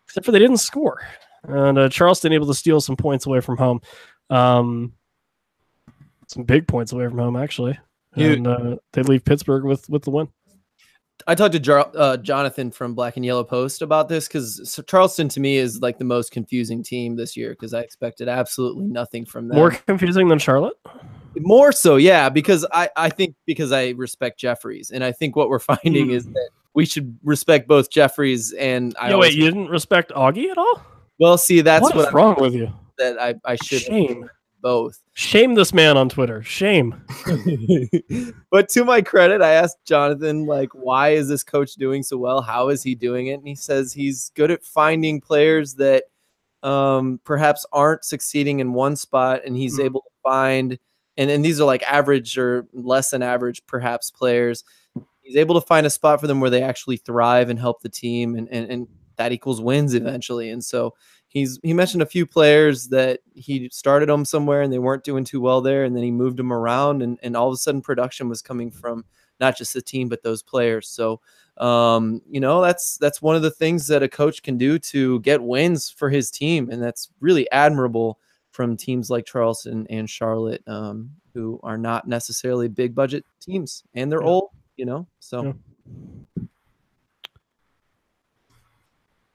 except for they didn't score. And Charleston able to steal some points away from home. Some big points away from home, actually. And they leave Pittsburgh with the win. I talked to Jonathan from Black and Yellow Post about this because Charleston to me is like the most confusing team this year because I expected absolutely nothing from them. More confusing than Charlotte? More so, yeah, because I think because I respect Jeffries, and I think what we're finding is that we should respect both Jeffries and wait, you didn't respect Augie at all? Well, see, that's what's wrong with you. That I should shame both. Shame this man on Twitter. Shame. But to my credit, I asked Jonathan, like, why is this coach doing so well? How is he doing it? And he says he's good at finding players that perhaps aren't succeeding in one spot, and he's able to find, and these are like average or less than average, perhaps, players. He's able to find a spot for them where they actually thrive and help the team, and that equals wins eventually. And so he mentioned a few players that he started them somewhere and they weren't doing too well there, and then he moved them around, and all of a sudden production was coming from not just the team but those players. So that's one of the things that a coach can do to get wins for his team, and that's really admirable from teams like Charleston and Charlotte, who are not necessarily big budget teams, and they're old, so. Yeah.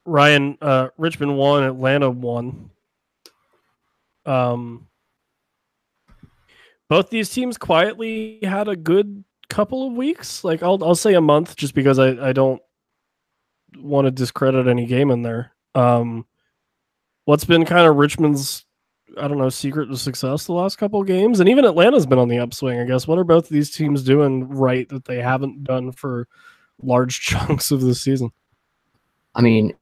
Ryan, Richmond won, Atlanta won. Both these teams quietly had a good couple of weeks. Like I'll say a month, just because I don't want to discredit any game in there. What's been kind of Richmond's, I don't know, secret to success the last couple of games, and even Atlanta's been on the upswing, I guess. What are both of these teams doing right that they haven't done for large chunks of the season? I mean,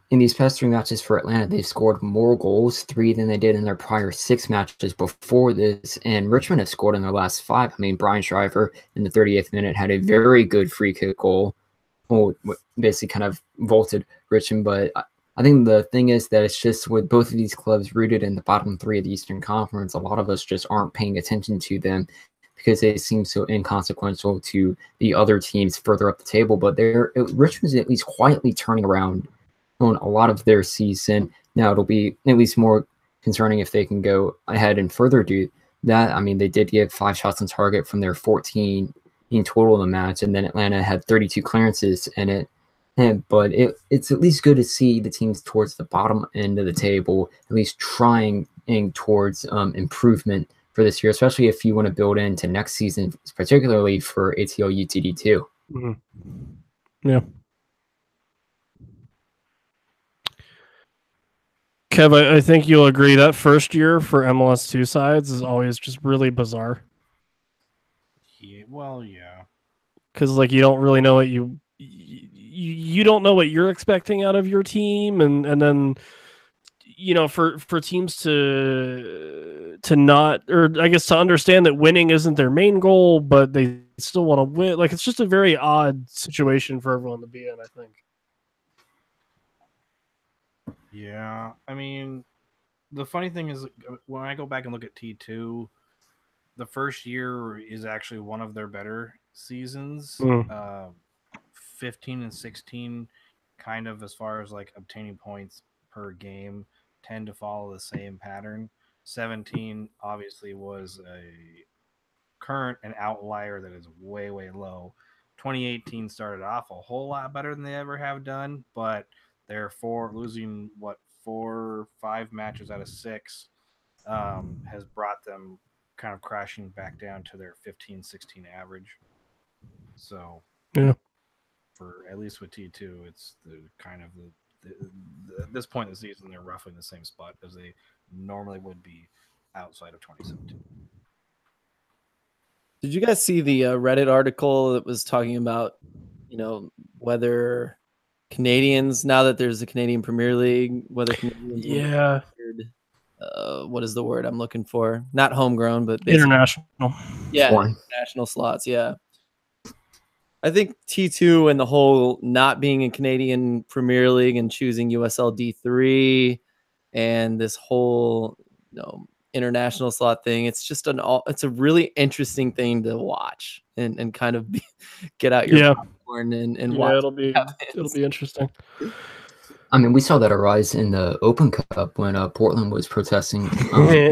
in these past 3 matches for Atlanta, they've scored more goals, 3 than they did in their prior 6 matches before this. And Richmond has scored in their last 5. I mean, Brian Shriver in the 38th minute had a very good free kick goal. Well, basically kind of vaulted Richmond. But I think the thing is that it's just with both of these clubs rooted in the bottom 3 of the Eastern Conference, a lot of us just aren't paying attention to them because they seem so inconsequential to the other teams further up the table. But Richmond's at least quietly turning around on a lot of their season. Now it'll be at least more concerning if they can go ahead and further do that. I mean, they did get 5 shots on target from their 14 in total in the match, and then Atlanta had 32 clearances in it. But it's at least good to see the teams towards the bottom end of the table at least trying towards improvement for this year, especially if you want to build into next season, particularly for ATL UTD2. Mm-hmm. Yeah. Kev, I think you'll agree that first year for MLS 2 sides is always just really bizarre. Yeah, well, yeah. Because like you don't really know what you don't know what you're expecting out of your team, and then for teams to not, or I guess to understand that winning isn't their main goal, but they still want to win. Like it's just a very odd situation for everyone to be in, I think. Yeah, I mean, the funny thing is when I go back and look at T2, the first year is actually one of their better seasons. 15 and 16, kind of as far as like obtaining points per game, tend to follow the same pattern. 17 obviously was an outlier that is way, way low. 2018 started off a whole lot better than they ever have done, but they're losing 4-5 matches out of 6 has brought them kind of crashing back down to their 15-16 average. So yeah, for at least with T2, it's the kind of at this point in the season, they're roughly in the same spot as they normally would be outside of 2017. Did you guys see the Reddit article that was talking about, whether Canadians, now that there's a Canadian Premier League, whether Canadians what is the word I'm looking for? Not homegrown, but international. Yeah, international slots. Yeah. I think T2 and the whole not being in Canadian Premier League and choosing USL D3 and this whole, international slot thing. It's just it's a really interesting thing to watch and kind of get out your popcorn and watch. It'll be interesting. I mean, we saw that arise in the Open Cup when Portland was protesting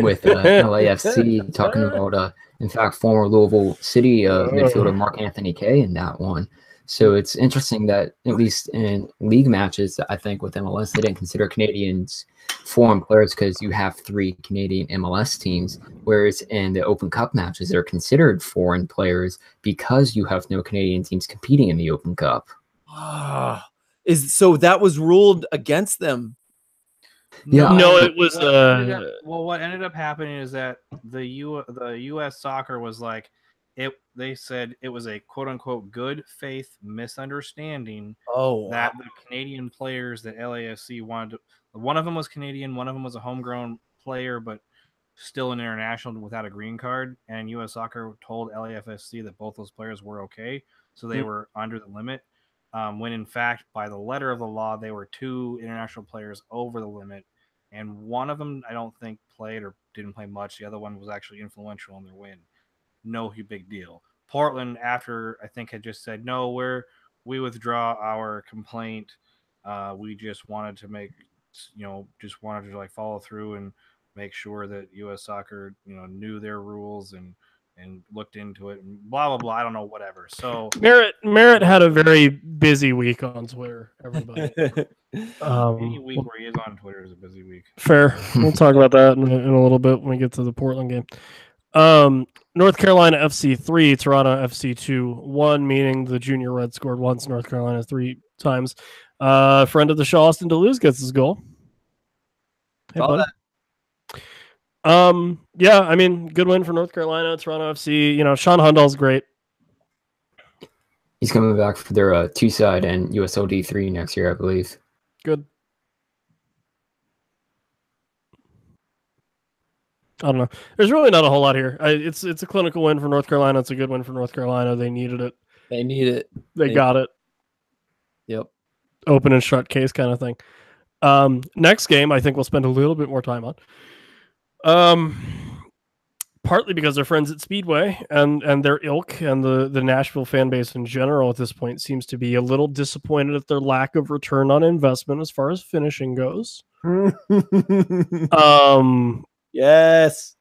with LAFC, talking about, in fact, former Louisville City midfielder Mark Anthony Kay in that one. So it's interesting that at least in league matches, I think with MLS, they didn't consider Canadians foreign players because you have 3 Canadian MLS teams, whereas in the Open Cup matches, they're considered foreign players because you have no Canadian teams competing in the Open Cup. So that was ruled against them. Yeah. No, it was what ended up happening is that the US Soccer was like they said it was a quote unquote good faith misunderstanding that the Canadian players that LAFC wanted to, one of them was Canadian, one of them was a homegrown player but still an international without a green card, and US Soccer told LAFC that both those players were okay, so they were under the limit. When in fact, by the letter of the law, they were 2 international players over the limit, and one of them I don't think played or didn't play much. The other one was actually influential in their win. No big deal. Portland, after I think had just said, no, we withdraw our complaint. We just wanted to like follow through and make sure that U.S. Soccer, knew their rules and looked into it and blah blah blah. I don't know, whatever. So Merritt had a very busy week on Twitter. Everybody, any week where he is on Twitter is a busy week. Fair. We'll talk about that in a little bit when we get to the Portland game. North Carolina FC 3, Toronto FC 2-1, meaning the Junior Red scored once, North Carolina 3 times. Friend of the show, Austin Deleuze, gets his goal. Hey, buddy. Yeah, I mean, good win for North Carolina, Toronto FC. Sean Hundall's great. He's coming back for their 2-side and USL D3 next year, I believe. Good. I don't know. There's really not a whole lot here. It's a clinical win for North Carolina. It's a good win for North Carolina. They needed it. They need it. They got it. Yep. Open and shut case kind of thing. Next game, I think we'll spend a little bit more time on. Partly because they're friends at Speedway and their ilk and the Nashville fan base in general at this point seems to be a little disappointed at their lack of return on investment as far as finishing goes. Yes.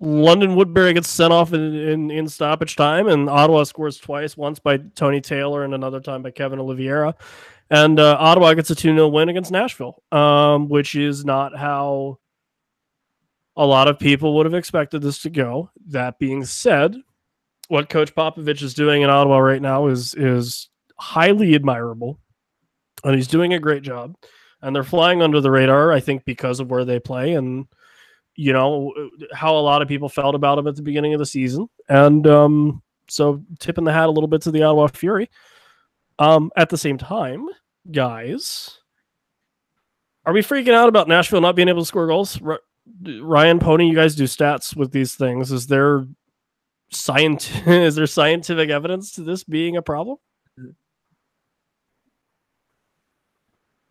London Woodbury gets sent off in stoppage time, and Ottawa scores twice, once by Tony Taylor and another time by Kevin Oliveira. And Ottawa gets a 2-0 win against Nashville, which is not how a lot of people would have expected this to go. That being said, what Coach Popovich is doing in Ottawa right now is highly admirable, and he's doing a great job. And they're flying under the radar, I think, because of where they play and, you know, how a lot of people felt about him at the beginning of the season. And so tipping the hat a little bit to the Ottawa Fury. At the same time, guys, are we freaking out about Nashville not being able to score goals? Ryan, Pony, you guys do stats with these things. Is there scientific evidence to this being a problem?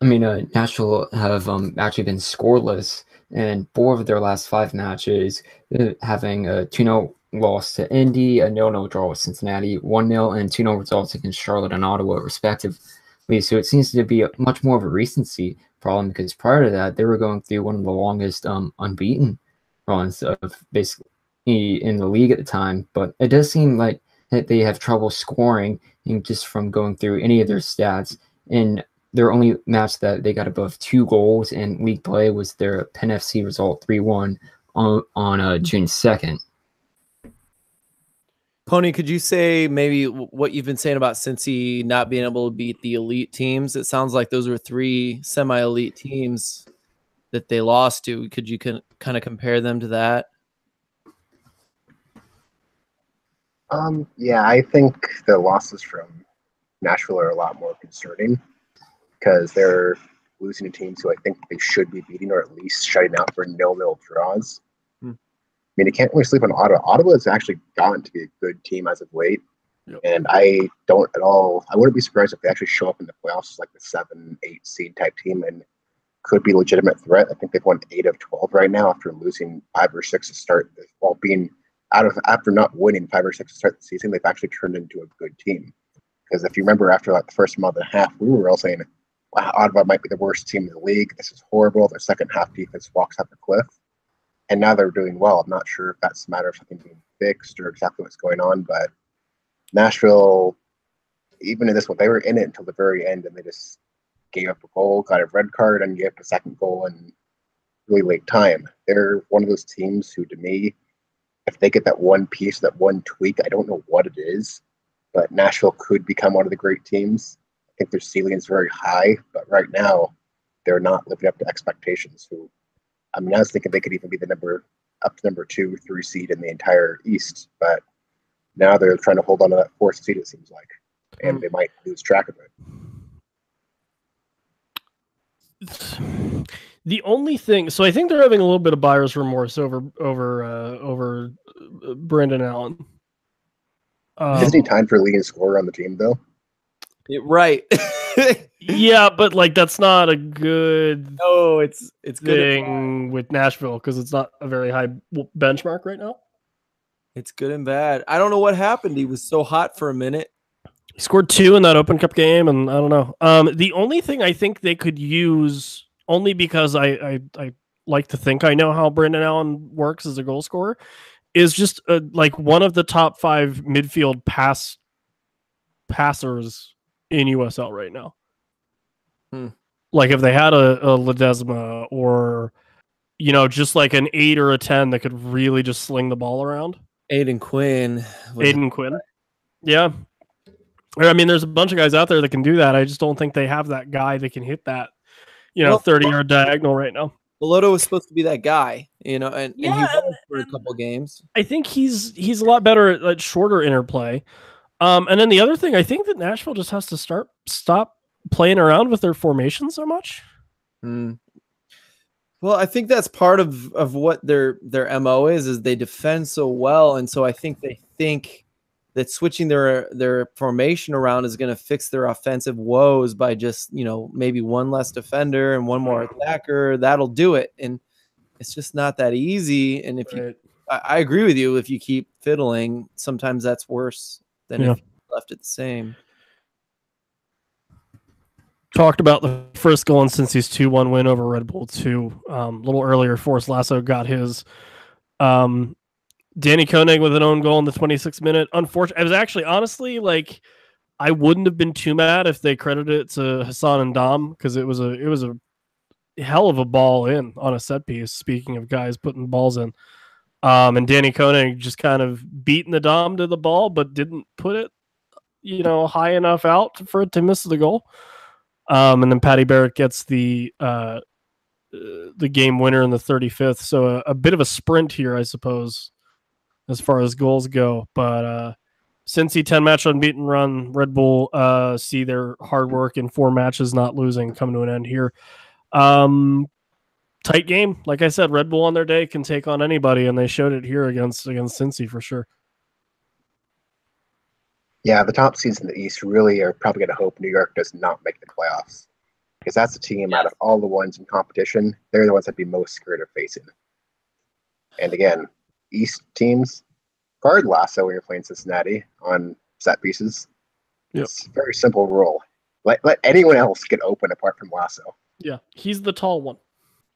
I mean, Nashville have actually been scoreless in 4 of their last 5 matches, having a 2-0 loss to Indy, a 0-0 draw with Cincinnati, 1-0 and 2-0 results against Charlotte and Ottawa, respectively. So it seems to be much more of a recency problem, because prior to that, they were going through one of the longest unbeaten runs of basically in the league at the time. But it does seem like that they have trouble scoring, just from going through any of their stats. In their only match that they got above 2 goals in league play was their Penn FC result 3-1 on June 2nd. Pony, could you say maybe what you've been saying about Cincy not being able to beat the elite teams? It sounds like those were 3 semi-elite teams that they lost to. Could you kind of compare them to that? Yeah, I think the losses from Nashville are a lot more concerning, because they're losing to teams who I think they should be beating, or at least shutting out for 0-0 draws. I mean, you can't really sleep on Ottawa. Ottawa has actually gotten to be a good team as of late. Yep. And I wouldn't be surprised if they actually show up in the playoffs as like the 7-8 seed type team and could be a legitimate threat. I think they've won 8 of 12 right now after losing 5 or 6 to start, while being after not winning 5 or 6 to start the season. They've actually turned into a good team. Because if you remember, after like the first month and a half, we were all saying, wow, Ottawa might be the worst team in the league. This is horrible. Their second half defense walks off the cliff. And now they're doing well. I'm not sure if that's a matter of something being fixed or exactly what's going on, but Nashville, even in this one, they were in it until the very end, and they just gave up a goal, got a red card, and gave up a second goal in really late time. They're one of those teams who, to me, if they get that one piece, that one tweak, I don't know what it is, but Nashville could become one of the great teams. I think their ceiling is very high, but right now they're not living up to expectations. I mean, I was thinking they could even be up to number 2, 3 seed in the entire East, but now they're trying to hold on to that 4th seed, it seems like, and they might lose track of it. The only thing, so I think they're having a little bit of buyer's remorse over Brendan Allen. Isn't he time for leading scorer on the team, though? Right. Yeah, but like that's not a good. No, it's thing with Nashville, because it's not a very high benchmark right now. It's good and bad. I don't know what happened. He was so hot for a minute. He scored 2 in that Open Cup game, and I don't know. The only thing I think they could use, only because I like to think I know how Brendan Allen works as a goal scorer, is just like one of the top 5 midfield passers in USL right now. Like if they had a Ledesma, or just like an 8 or a 10 that could really just sling the ball around. Aiden Quinn. Yeah. I mean, there's a bunch of guys out there that can do that. I just don't think they have that guy that can hit that, 30-yard diagonal right now. Belotto was supposed to be that guy, and he was for a couple games. I think he's a lot better at shorter interplay. And then the other thing, I think that Nashville just has to stop playing around with their formation so much. Well, Well, I think that's part of what their MO is they defend so well, and so I think they think that switching their formation around is going to fix their offensive woes by just, you know, maybe one less defender and one more attacker. That'll do it, and it's just not that easy. And if you, I agree with you, if you keep fiddling, sometimes that's worse than if you left it the same. Talked about the first goal in Cincy's 2-1 win over Red Bull 2. A little earlier, Forrest Lasso got his. Danny Koenig with an own goal in the 26th minute. Unfortunately, it was actually, honestly, like, I wouldn't have been too mad if they credited it to Hassan and Dom, because it was a hell of a ball in on a set piece. Speaking of guys putting balls in, and Danny Koenig just kind of beating the Dom to the ball, but didn't put it, high enough out for it to miss the goal. And then Patty Barrett gets the game winner in the 35th. So a bit of a sprint here, I suppose, as far as goals go. But Cincy 10-match unbeaten run, Red Bull see their hard work in 4 matches not losing come to an end here. Tight game. Like I said, Red Bull on their day can take on anybody, and they showed it here against Cincy for sure. Yeah, the top seeds in the East really are probably going to hope New York does not make the playoffs, because that's the team out of all the ones in competition, they're the ones that be most scared of facing. And again, East teams guard Lasso when you're playing Cincinnati on set pieces. Yep. It's a very simple rule. Let anyone else get open apart from Lasso. Yeah, he's the tall one.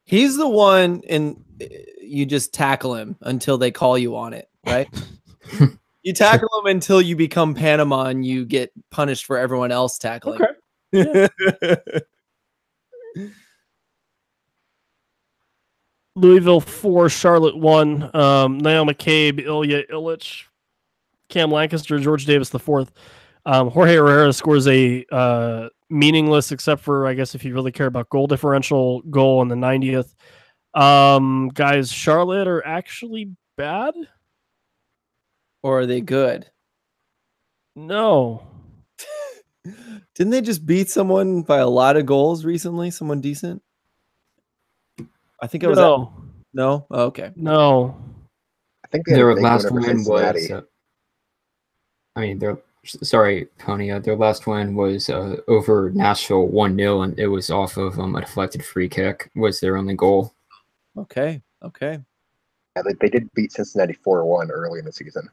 He's the one, and you just tackle him until they call you on it, right? You tackle him until you become Panama and you get punished for everyone else tackling. Okay. Yeah. Louisville 4, Charlotte 1. Niall McCabe, Ilya Illich, Cam Lancaster, George Davis the 4th. Jorge Herrera scores a meaningless, except for, I guess, if you really care about goal differential, goal in the 90th. Guys, Charlotte are actually bad? Or are they good? No. Didn't they just beat someone by a lot of goals recently? Someone decent? I think it was. No. No? Oh, okay. No. I think their last win was. Sorry, Pony. Their last win was over Nashville 1-0, and it was off of a deflected free kick. Was their only goal. Okay. Yeah, they did beat Cincinnati 4-1 early in the season.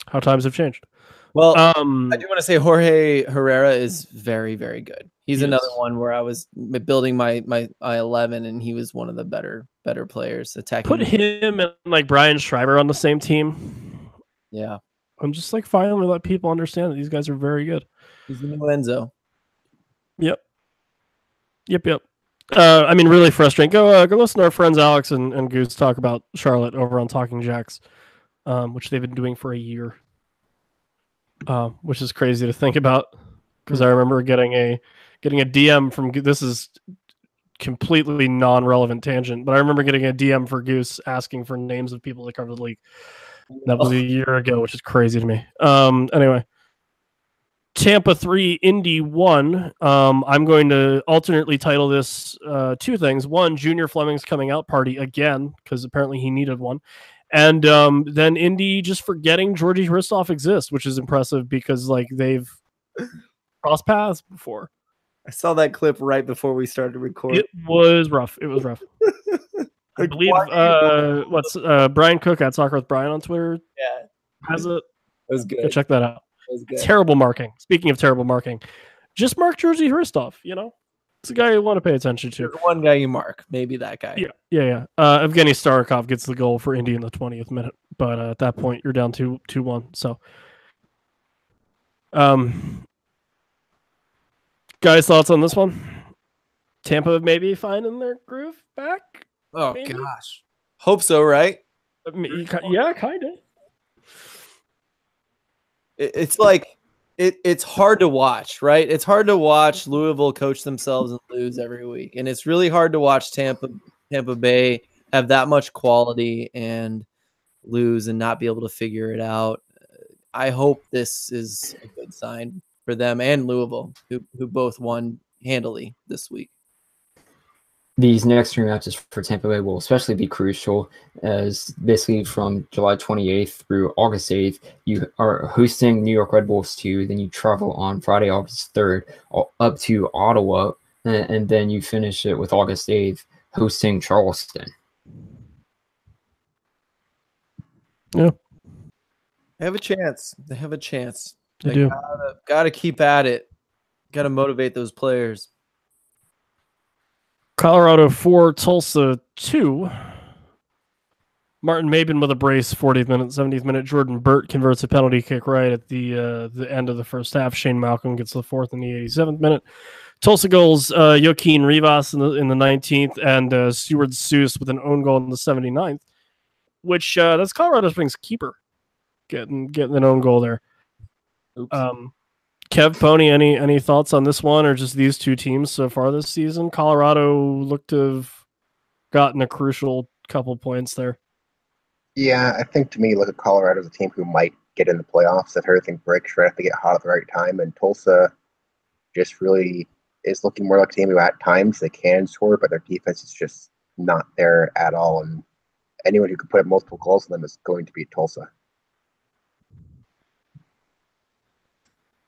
How times have changed. Well, I do want to say Jorge Herrera is very, very good. He's another one where I was building my 11, and he was one of the better players attacking. Put him and like Brian Schreiber on the same team. Yeah. I'm just like finally let people understand that these guys are very good. He's the new Enzo. Yep. I mean, really frustrating. Go listen to our friends Alex and Goose talk about Charlotte over on Talking Jacks, which they've been doing for a year, which is crazy to think about, because I remember getting a DM from, this is completely non-relevant tangent, but I remember getting a DM for Goose asking for names of people that cover the league. That was a year ago, which is crazy to me. Anyway. Tampa 3, Indy 1. I'm going to alternately title this 2 things. 1, Junior Fleming's coming out party again, because apparently he needed one. And then Indy just forgetting Georgie Hristoff exists, which is impressive because like they've crossed paths before. I saw that clip right before we started recording. It was rough. I believe Brian Cook at Soccer with Brian on Twitter. Yeah, has it. It was good. Go check that out. Terrible marking. Speaking of terrible marking, just mark Georgie Hristoff. It's a guy you want to pay attention to. There's one guy you mark, maybe that guy. Yeah. Evgeny Starikov gets the goal for Indy in the 20th minute, but at that point you're down 2-1. So, guys, thoughts on this one? Tampa maybe finding their groove back. Oh maybe? Gosh, hope so. Right? Yeah, kind of. It's like it's hard to watch, right? It's hard to watch Louisville coach themselves and lose every week, and it's really hard to watch Tampa Bay have that much quality and lose and not be able to figure it out. I hope this is a good sign for them and Louisville, who both won handily this week. These next 3 matches for Tampa Bay will especially be crucial, as basically from July 28th through August 8th, you are hosting New York Red Bulls 2, then you travel on Friday, August 3rd, up to Ottawa, and then you finish it with August 8th, hosting Charleston. Yeah. They have a chance. They have a chance. They do. Gotta keep at it. Gotta motivate those players. Colorado 4, Tulsa 2. Martin Maben with a brace, 40th minute, 70th minute. Jordan Burt converts a penalty kick right at the end of the first half. Shane Malcolm gets the fourth in the 87th minute. Tulsa goals, Joaquin Rivas in the 19th, and Stuart Seuss with an own goal in the 79th, which that's Colorado Springs keeper getting an own goal there. Oops. Kev, Pony, any thoughts on this one or just these two teams so far this season? Colorado looked to have gotten a crucial couple points there. Yeah, I think to me, look at Colorado as a team who might get in the playoffs if everything breaks right, if they get hot at the right time. And Tulsa just really is looking more like a team who at times they can score, but their defense is just not there at all. And anyone who can put up multiple goals on them is going to beat Tulsa.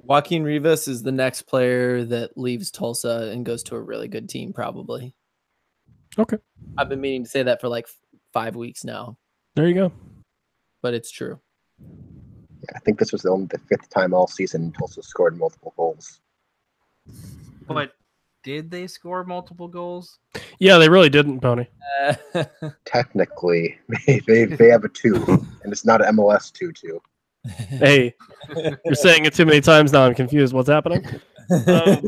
Joaquin Rivas is the next player that leaves Tulsa and goes to a really good team, probably. Okay. I've been meaning to say that for like 5 weeks now. There you go. But it's true. Yeah, I think this was only the 5th time all season Tulsa scored multiple goals. But did they score multiple goals? Yeah, they really didn't, Pony. Technically, they have a 2, and it's not an MLS 2-2. Hey, you're saying it too many times now. I'm confused. What's happening? I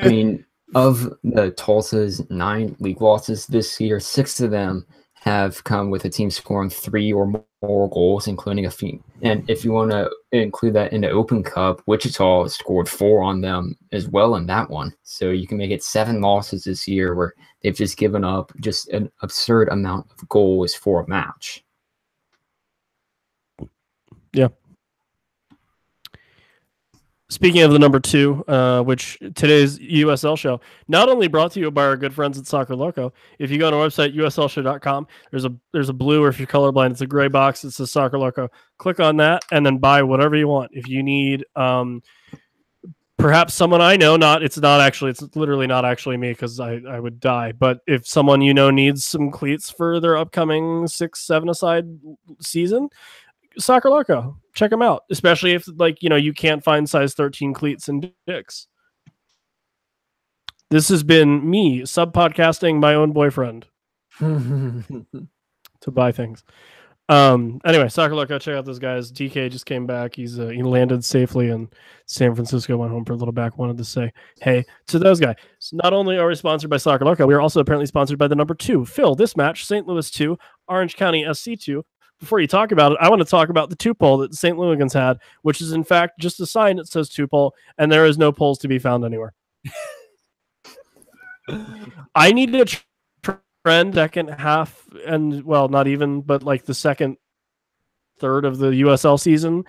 mean, of the Tulsa's 9 league losses this year, 6 of them have come with a team scoring 3 or more goals, including a few. And if you want to include that in the Open Cup, Wichita scored 4 on them as well in that one. So you can make it 7 losses this year where they've just given up just an absurd amount of goals for a match. Yeah. Speaking of the number 2, which today's USL show, not only brought to you by our good friends at Soccer Loco. If you go on our website, uslshow.com, there's a blue, or if you're colorblind, it's a gray box. It says Soccer Loco. Click on that and then buy whatever you want. If you need perhaps someone I know, it's literally not actually me because I would die. But if someone you know needs some cleats for their upcoming 6-7-a-side season, Soccer Loco, check them out, especially if you can't find size 13 cleats and dicks. This has been me sub-podcasting my own boyfriend to buy things. Anyway, Soccer Loco, check out those guys. DK just came back. He landed safely in San Francisco, went home for a little back. Wanted to say hey to those guys. So not only are we sponsored by Soccer Loco, we are also apparently sponsored by the number 2. Phil, this match, St. Louis 2, Orange County SC 2. Before you talk about it, I want to talk about the 2 poll that the St. Louigans had, which is in fact just a sign that says 2 poll, and there is no polls to be found anywhere. I needed a trend second half, and well, not even, but like the second third of the USL season.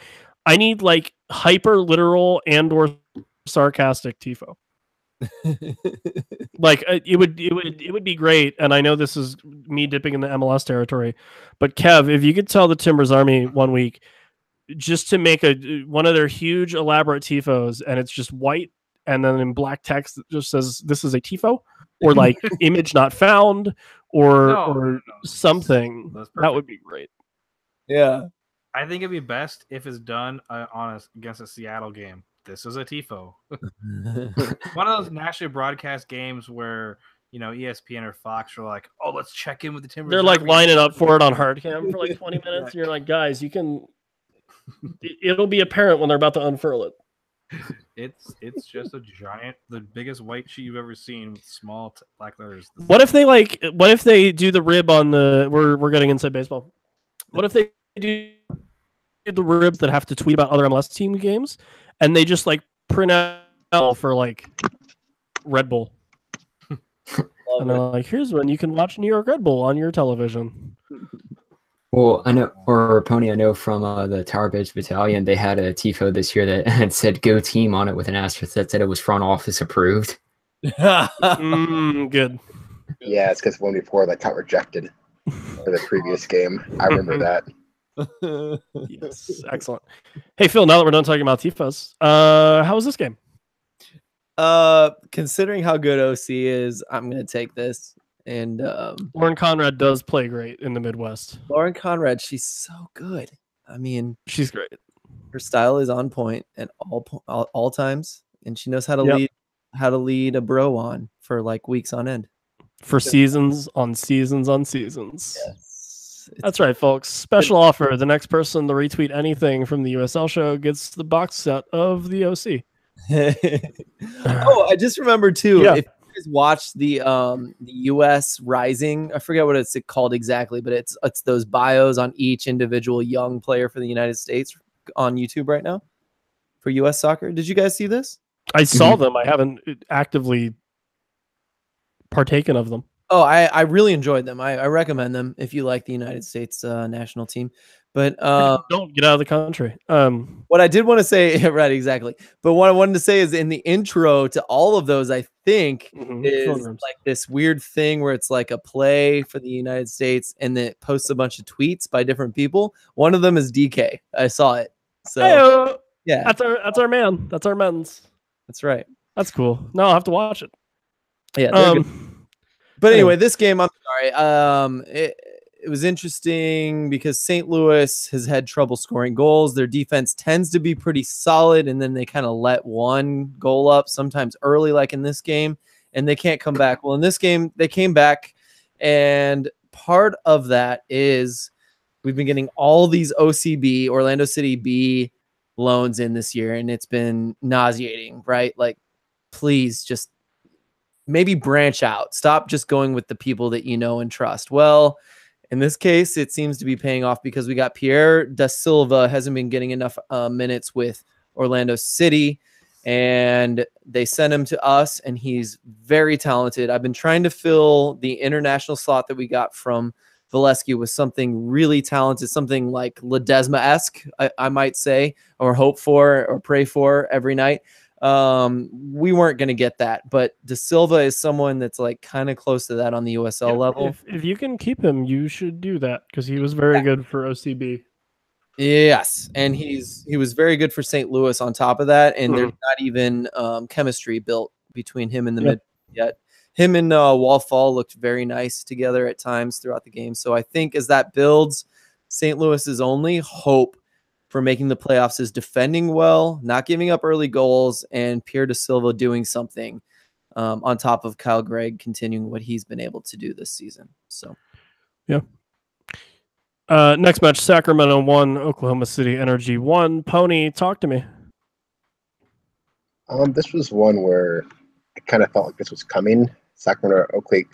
I need like hyper literal and or sarcastic tifo. Like it would be great, and I know this is me dipping in the MLS territory, but Kev, if you could tell the Timbers Army one week just to make one of their huge elaborate tifos, and it's just white, and then in black text it just says this is a tifo, or like image not found, or something. That would be great. Yeah, I think it'd be best if it's done against a Seattle game. This is a tifo. One of those nationally broadcast games where ESPN or Fox are like, "Oh, let's check in with the Timbers." They're like lining up for it on hard cam for like 20 minutes, and you're like, "Guys, you can." It'll be apparent when they're about to unfurl it. It's just a giant, the biggest white sheet you've ever seen with small black letters. What if they do the rib on the? We're getting inside baseball. What if they do the ribs that have to tweet about other MLS team games, and they just like print out for like Red Bull, and they're like, "Here's when you can watch New York Red Bull on your television." Well, I know, or Pony, I know from the Tower Bridge Battalion, they had a tifo this year that had said "Go Team" on it with an asterisk that said it was front office approved. Good. Yeah, it's because one before that got rejected for the previous game. I remember that. Yes, excellent. Hey Phil, now that we're done talking about tifos, how was this game? Considering how good OC is, I'm gonna take this. And Lauren Conrad does play great in the Midwest. Lauren Conrad, she's so good. I mean, She's great. her style is on point at all times, and she knows how to lead a bro on for like weeks on end. For seasons on seasons on seasons. Yes. That's right, folks. Special offer. The next person to retweet anything from the USL show gets the box set of the OC. Oh, I just remembered too. Yeah. If you guys watch the US Rising, I forget what it's called exactly, but it's those bios on each individual young player for the United States on YouTube right now for US soccer. Did you guys see this? I saw them. I haven't actively partaken of them. Oh, I really enjoyed them. I recommend them if you like the United States national team. But don't get out of the country. What I did want to say, right, exactly. But what I wanted to say is in the intro to all of those, I think is like this weird thing where it's like a play for the United States and it posts a bunch of tweets by different people. One of them is DK. I saw it. So hey, yeah, that's our man. That's our men's. That's right. That's cool. No, I'll have to watch it. Yeah. But anyway, this game, I'm sorry. It was interesting because St. Louis has had trouble scoring goals. Their defense tends to be pretty solid, and then they kind of let one goal up sometimes early, like in this game, and they can't come back. Well, in this game, they came back, and part of that is we've been getting all these OCB, Orlando City B loans in this year, and it's been nauseating, right? Like, please just maybe branch out. Stop just going with the people that you know and trust. Well, in this case, it seems to be paying off because we got Pierre da Silva hasn't been getting enough minutes with Orlando City, and they sent him to us, and he's very talented. I've been trying to fill the international slot that we got from Valesky with something really talented, something like Ledesma-esque, I might say, or hope for or pray for every night. We weren't going to get that, but Da Silva is someone that's like kind of close to that on the USL level. If you can keep him, you should do that because he was very good for OCB. Yes, and he was very good for St. Louis on top of that, and there's not even chemistry built between him and the mid yet. Him and Wallfall looked very nice together at times throughout the game. So I think as that builds, St. Louis's only hope for making the playoffs is defending well, not giving up early goals, and Pierre da Silva doing something on top of Kyle Gregg continuing what he's been able to do this season. So, yeah. Next match, Sacramento 1, Oklahoma City Energy 1. Pony, talk to me. This was one where I kind of felt like this was coming. Sacramento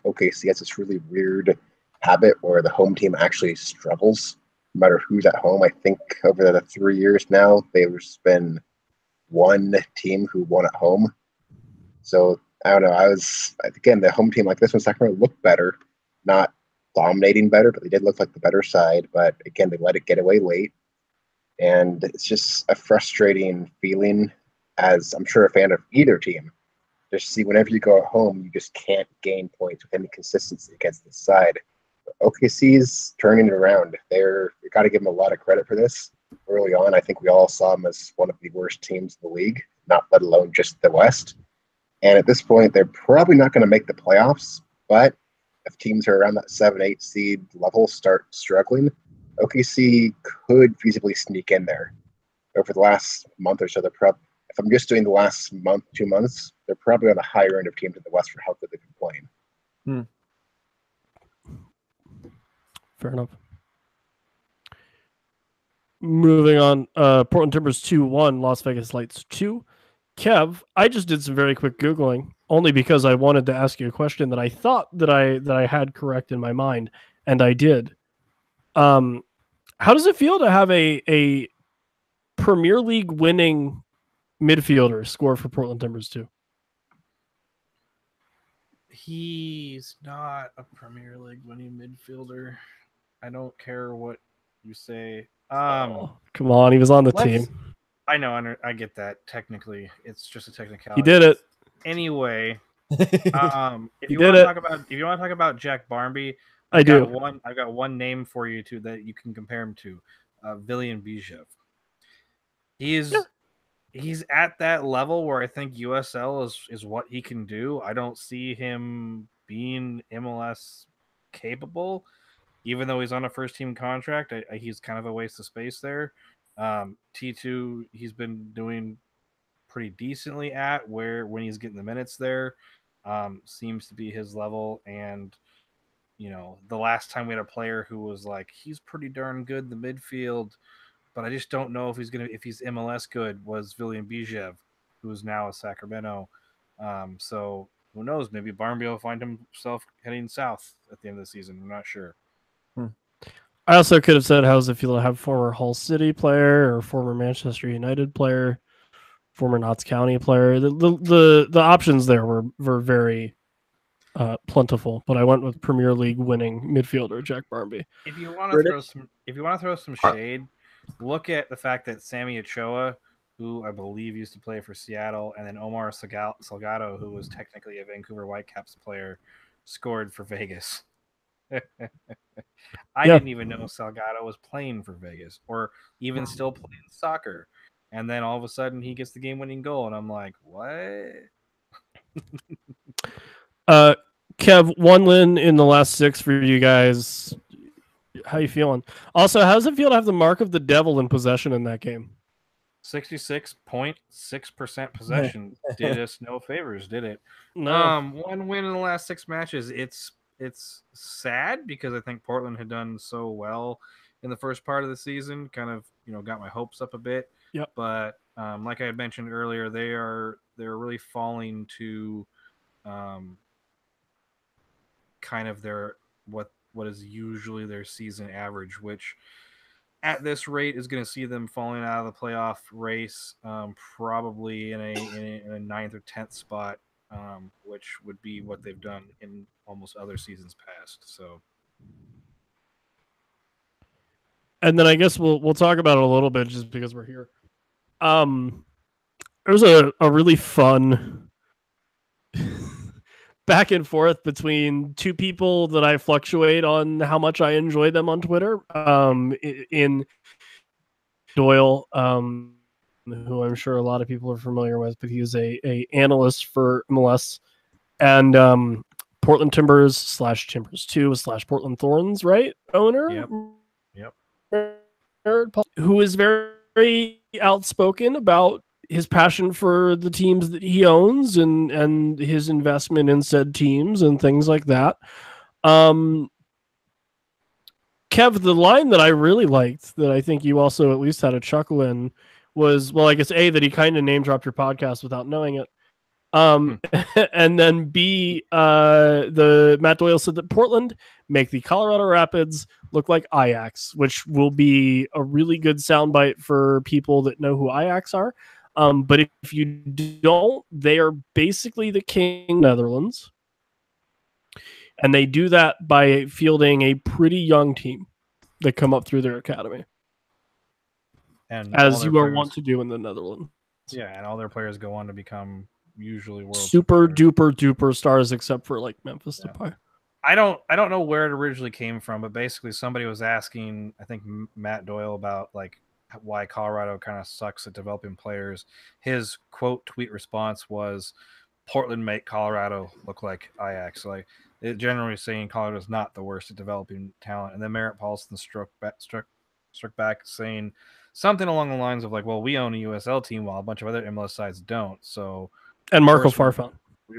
OKC has this really weird habit where the home team actually struggles no matter who's at home. I think over the 3 years now, there's been one team who won at home. So I don't know. Again, the home team like this one, Sacramento looked better, not dominating better, but they did look like the better side. But again, they let it get away late. And it's just a frustrating feeling, as I'm sure a fan of either team. Just see whenever you go at home, you just can't gain points with any consistency against this side. OKC's turning it around. You got to give them a lot of credit for this. Early on, I think we all saw them as one of the worst teams in the league, not let alone just the West. And at this point, they're probably not going to make the playoffs. But if teams are around that 7-8 seed level start struggling, OKC could feasibly sneak in there. Over the last month or so, if I'm just doing the last month, 2 months, they're probably on the higher end of teams in the West for how good they've been playing. Fair enough. Moving on, Portland Timbers 2-1, Las Vegas Lights 2. Kev, I just did some very quick Googling, only because I wanted to ask you a question that I thought that I had correct in my mind, and I did. How does it feel to have a Premier League winning midfielder score for Portland Timbers 2? He's not a Premier League winning midfielder. I don't care what You say, Oh, come on, he was on the let's- team. I know, I get that. Technically, it's just a technicality. He did it. Anyway, if He you did want to it. talk about Jack Barmby, I do. I've got one name for you too that you can compare him to, Villian Bijev. He's at that level where I think USL is what he can do. I don't see him being MLS capable, even though he's on a first team contract. He's kind of a waste of space there. T2, he's been doing pretty decently at where when he's getting the minutes there, seems to be his level. And the last time we had a player who was like, he's pretty darn good in the midfield, but I just don't know if he's MLS good, was Villian Bijev, who is now a Sacramento. So who knows? Maybe Barnby will find himself heading south at the end of the season. I'm not sure. I also could have said, how's it feel to have former Hull City player or former Manchester United player, former Notts County player? The options there were very plentiful, but I went with Premier League winning midfielder Jack Barnby. If you want to throw some shade, look at the fact that Sammy Ochoa, who I believe used to play for Seattle, and then Omar Salgado, who was technically a Vancouver Whitecaps player, scored for Vegas. I didn't even know Salgado was playing for Vegas or even still playing soccer. And then all of a sudden he gets the game-winning goal, and I'm like, what? Kev, 1 win in the last 6 for you guys. How you feeling? Also, how does it feel to have the mark of the devil in possession in that game? 66.6% possession did us no favors, did it? No. 1 win in the last 6 matches. It's sad because I think Portland had done so well in the first part of the season, kind of, got my hopes up a bit. Yep. But like I had mentioned earlier, they're really falling to kind of their what is usually their season average, which at this rate is going to see them falling out of the playoff race, probably in a 9th or 10th spot, which would be what they've done in almost other seasons past. So, and then I guess we'll talk about it a little bit just because we're here. There was a really fun back and forth between two people that I fluctuate on how much I enjoy them on Twitter. In Doyle, who I'm sure a lot of people are familiar with, but he is a analyst for MLS and Portland Timbers / Timbers 2 / Portland Thorns, right? Owner. Yep. Who is very, very outspoken about his passion for the teams that he owns and his investment in said teams and things like that. Kev, the line that I really liked that I think you also at least had a chuckle in was, well, I guess A, that he kind of name dropped your podcast without knowing it. And then B, the Matt Doyle said that Portland make the Colorado Rapids look like Ajax, which will be a really good soundbite for people that know who Ajax are. But if you don't, they are basically the King Netherlands. And they do that by fielding a pretty young team that come up through their academy. And as you are wont to do in the Netherlands. Yeah, and all their players go on to become usually world super duper stars, except for like Memphis Depay. I don't know where it originally came from, but basically somebody was asking, I think Matt Doyle, about like why Colorado kind of sucks at developing players. His quote tweet response was, "Portland make Colorado look like Ajax." Like, it generally saying Colorado is not the worst at developing talent. And then Merritt Paulson struck back saying something along the lines of like, "Well, we own a USL team while a bunch of other MLS sides don't." So, and Marco Farfan,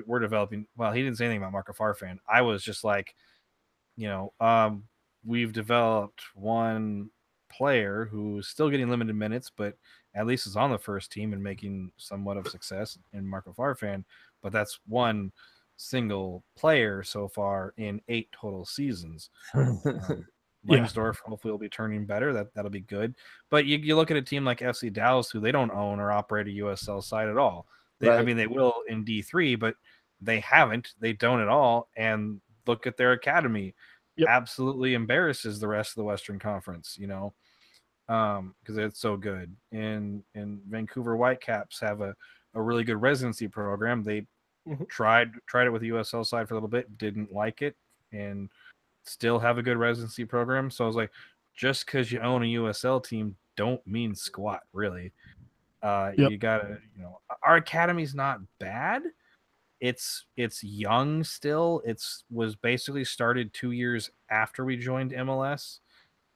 we're developing. Well, he didn't say anything about Marco Farfan. I was just like, we've developed one player who's still getting limited minutes, but at least is on the first team and making somewhat of success in Marco Farfan. But that's one single player so far in 8 total seasons. Langsdorff hopefully will be turning better. That'll be good. But you look at a team like FC Dallas, who they don't own or operate a USL side at all. I mean, they will in D3, but they haven't. They don't at all. And look at their academy. absolutely embarrasses the rest of the Western Conference, because it's so good. And Vancouver Whitecaps have a really good residency program. They tried it with the USL side for a little bit, didn't like it, and still have a good residency program. So I was like, just because you own a USL team don't mean squat, really. You gotta, our academy's not bad. It's young still. It's was basically started 2 years after we joined MLS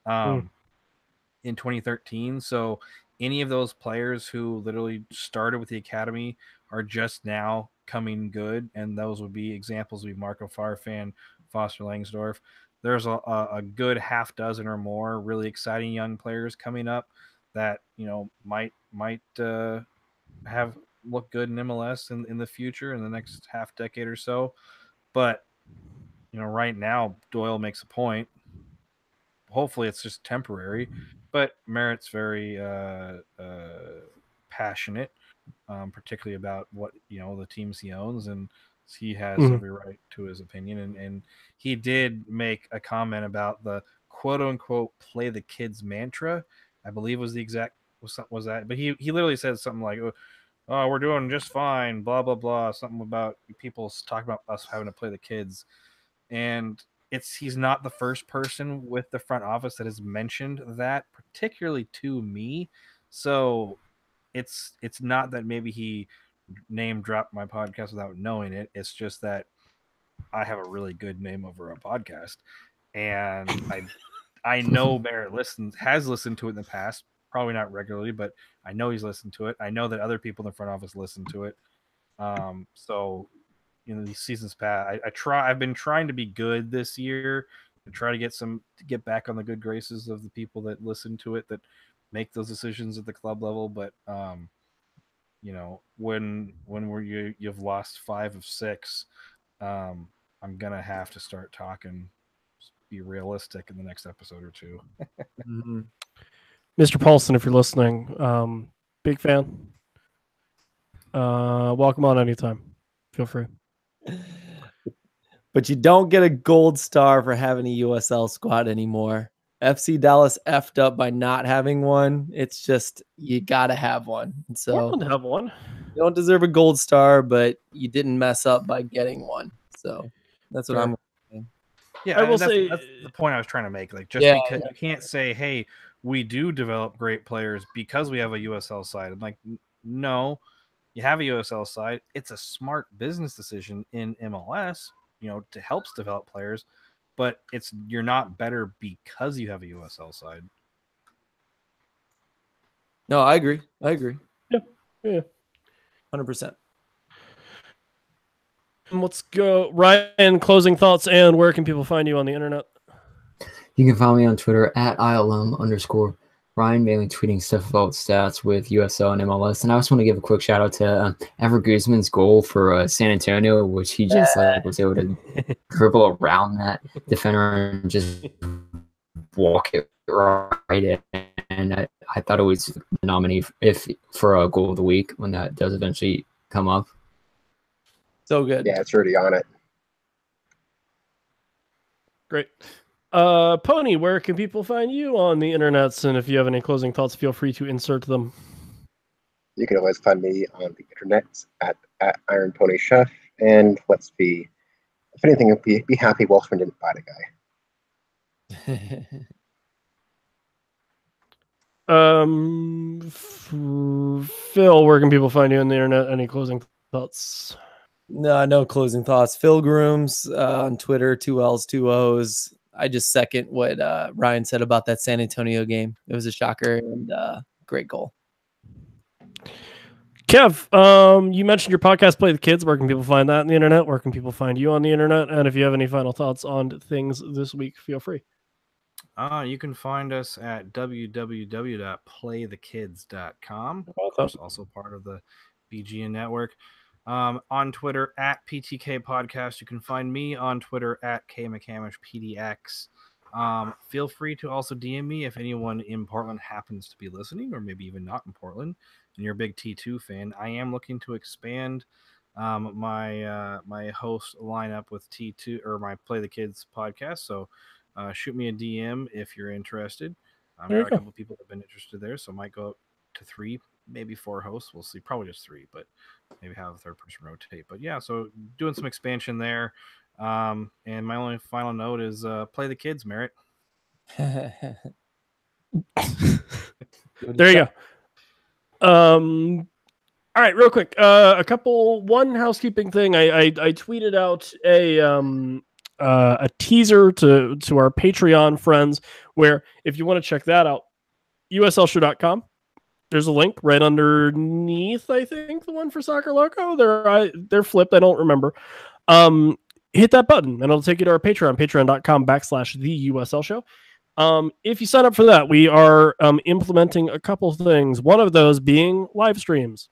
in 2013. So any of those players who literally started with the academy are just now coming good, and those would be examples would be Marco Farfan, Foster Langsdorff. There's a good half dozen or more really exciting young players coming up that might have look good in MLS in the future in the next half decade or so. But right now Doyle makes a point. Hopefully it's just temporary, but Merritt's very passionate, particularly about what the teams he owns, and he has every right to his opinion. And he did make a comment about the quote unquote "play the kids" mantra. I believe was the exact was that, but he literally said something like, "Oh, we're doing just fine," blah blah blah, something about people talking about us having to play the kids, and he's not the first person with the front office that has mentioned that, particularly to me. So it's not that maybe he name dropped my podcast without knowing it. It's just that I have a really good name over a podcast, and I know Barrett has listened to it in the past, probably not regularly, but I know he's listened to it. I know that other people in the front office listen to it. So these seasons past, I've been trying to be good this year to try to get back on the good graces of the people that listen to it, that make those decisions at the club level. But when you've lost 5 of 6, I'm gonna have to start talking, be realistic in the next episode or two. Mr. Paulson, if you're listening, big fan. Welcome on anytime. Feel free. But you don't get a gold star for having a USL squad anymore. FC Dallas effed up by not having one. It's just, you got to have one. And so Portland have one. You don't deserve a gold star, but you didn't mess up by getting one. So that's what I'm saying. Yeah, I will that's say the point I was trying to make. Like, because you can't say, hey, we do develop great players because we have a USL side. I'm like, no, you have a USL side. It's a smart business decision in MLS, to help develop players, but you're not better because you have a USL side. No, I agree. Yeah. 100%. Let's go. Ryan, closing thoughts, and where can people find you on the internet? You can follow me on Twitter at @ILM_Ryan, mainly tweeting stuff about stats with USL and MLS. And I also want to give a quick shout out to Ever Guzman's goal for San Antonio, which he just was able to dribble around that defender and just walk it right in. And I thought it was the nominee for a goal of the week when that does eventually come up. So good. Yeah, it's already on it. Great. Pony, where can people find you on the internets? And if you have any closing thoughts, feel free to insert them. You can always find me on the internet at Iron Pony Chef. And let's be, if anything, be happy Wolfman didn't fight a guy. Phil, where can people find you on the internet? Any closing thoughts? No closing thoughts. Phil Grooms on Twitter, 2 L's, 2 O's. I just second what Ryan said about that San Antonio game. It was a shocker and great goal. Kev, you mentioned your podcast, Play the Kids. Where can people find that on the internet? Where can people find you on the internet? And if you have any final thoughts on things this week, feel free. You can find us at www.playthekids.com. Of course, also part of the BGN network. On Twitter at PTK Podcast. You can find me on Twitter at KMcCamishPDX. Feel free to also DM me if anyone in Portland happens to be listening, or maybe even not in Portland, and you're a big T2 fan. I am looking to expand my host lineup with T2 or my Play the Kids podcast. So shoot me a DM if you're interested. There you Got a go. couple people that have been interested there, so I might go up to 3, maybe 4 hosts. We'll see. Probably just 3, but maybe have a third person rotate. But yeah, so doing some expansion there. And my only final note is play the kids, Merritt. There you go. All right, real quick. One housekeeping thing. I tweeted out a teaser to our Patreon friends, where if you want to check that out, uslshow.com. There's a link right underneath, I think, the one for Soccer Loco. They're flipped. I don't remember. Hit that button and it'll take you to our Patreon, patreon.com/the USL show. If you sign up for that, we are implementing a couple things. One of those being live streams.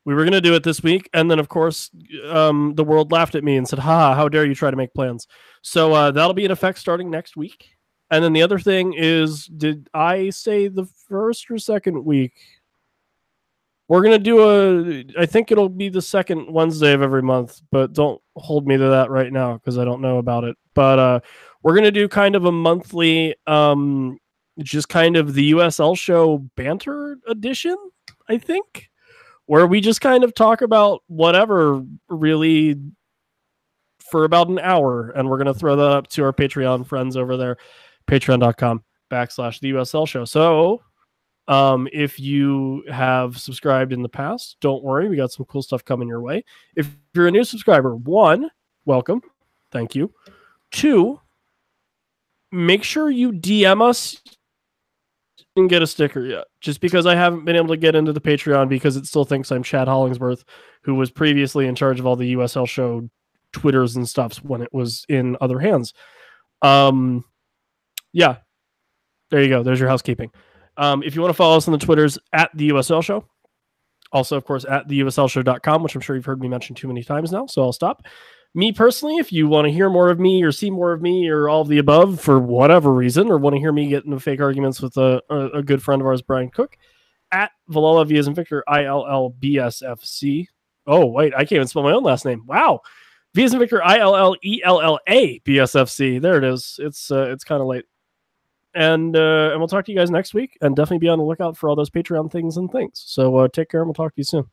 We were going to do it this week, and then, of course, the world laughed at me and said, ha, how dare you try to make plans. So that'll be in effect starting next week. And then the other thing is, did I say the first or second week? We're going to do I think it'll be the second Wednesday of every month, but don't hold me to that right now because I don't know about it. But we're going to do kind of a monthly, just kind of the USL show banter edition, I think, where we just kind of talk about whatever really for about an hour. And we're going to throw that up to our Patreon friends over there, patreon.com/the USL show. So if you have subscribed in the past, don't worry. We got some cool stuff coming your way. If you're a new subscriber, 1, welcome. Thank you. 2, make sure you DM us and get a sticker yet. Just because I haven't been able to get into the Patreon because it still thinks I'm Chad Hollingsworth, who was previously in charge of all the USL show Twitters and stuffs when it was in other hands. Yeah. There you go. There's your housekeeping. If you want to follow us on the Twitters at the USL show, also, of course, at theuslshow.com, which I'm sure you've heard me mention too many times now, so I'll stop. Me personally, if you want to hear more of me or see more of me or all of the above for whatever reason, or want to hear me get into fake arguments with a good friend of ours, Brian Cook, at Valala V as in Victor, ILLBSFC. Oh, wait, I can't even spell my own last name. Wow. V as in Victor, ILLELLA-BSFC. There it is. It's kind of late. And we'll talk to you guys next week, and definitely be on the lookout for all those Patreon things and things. So take care, and we'll talk to you soon.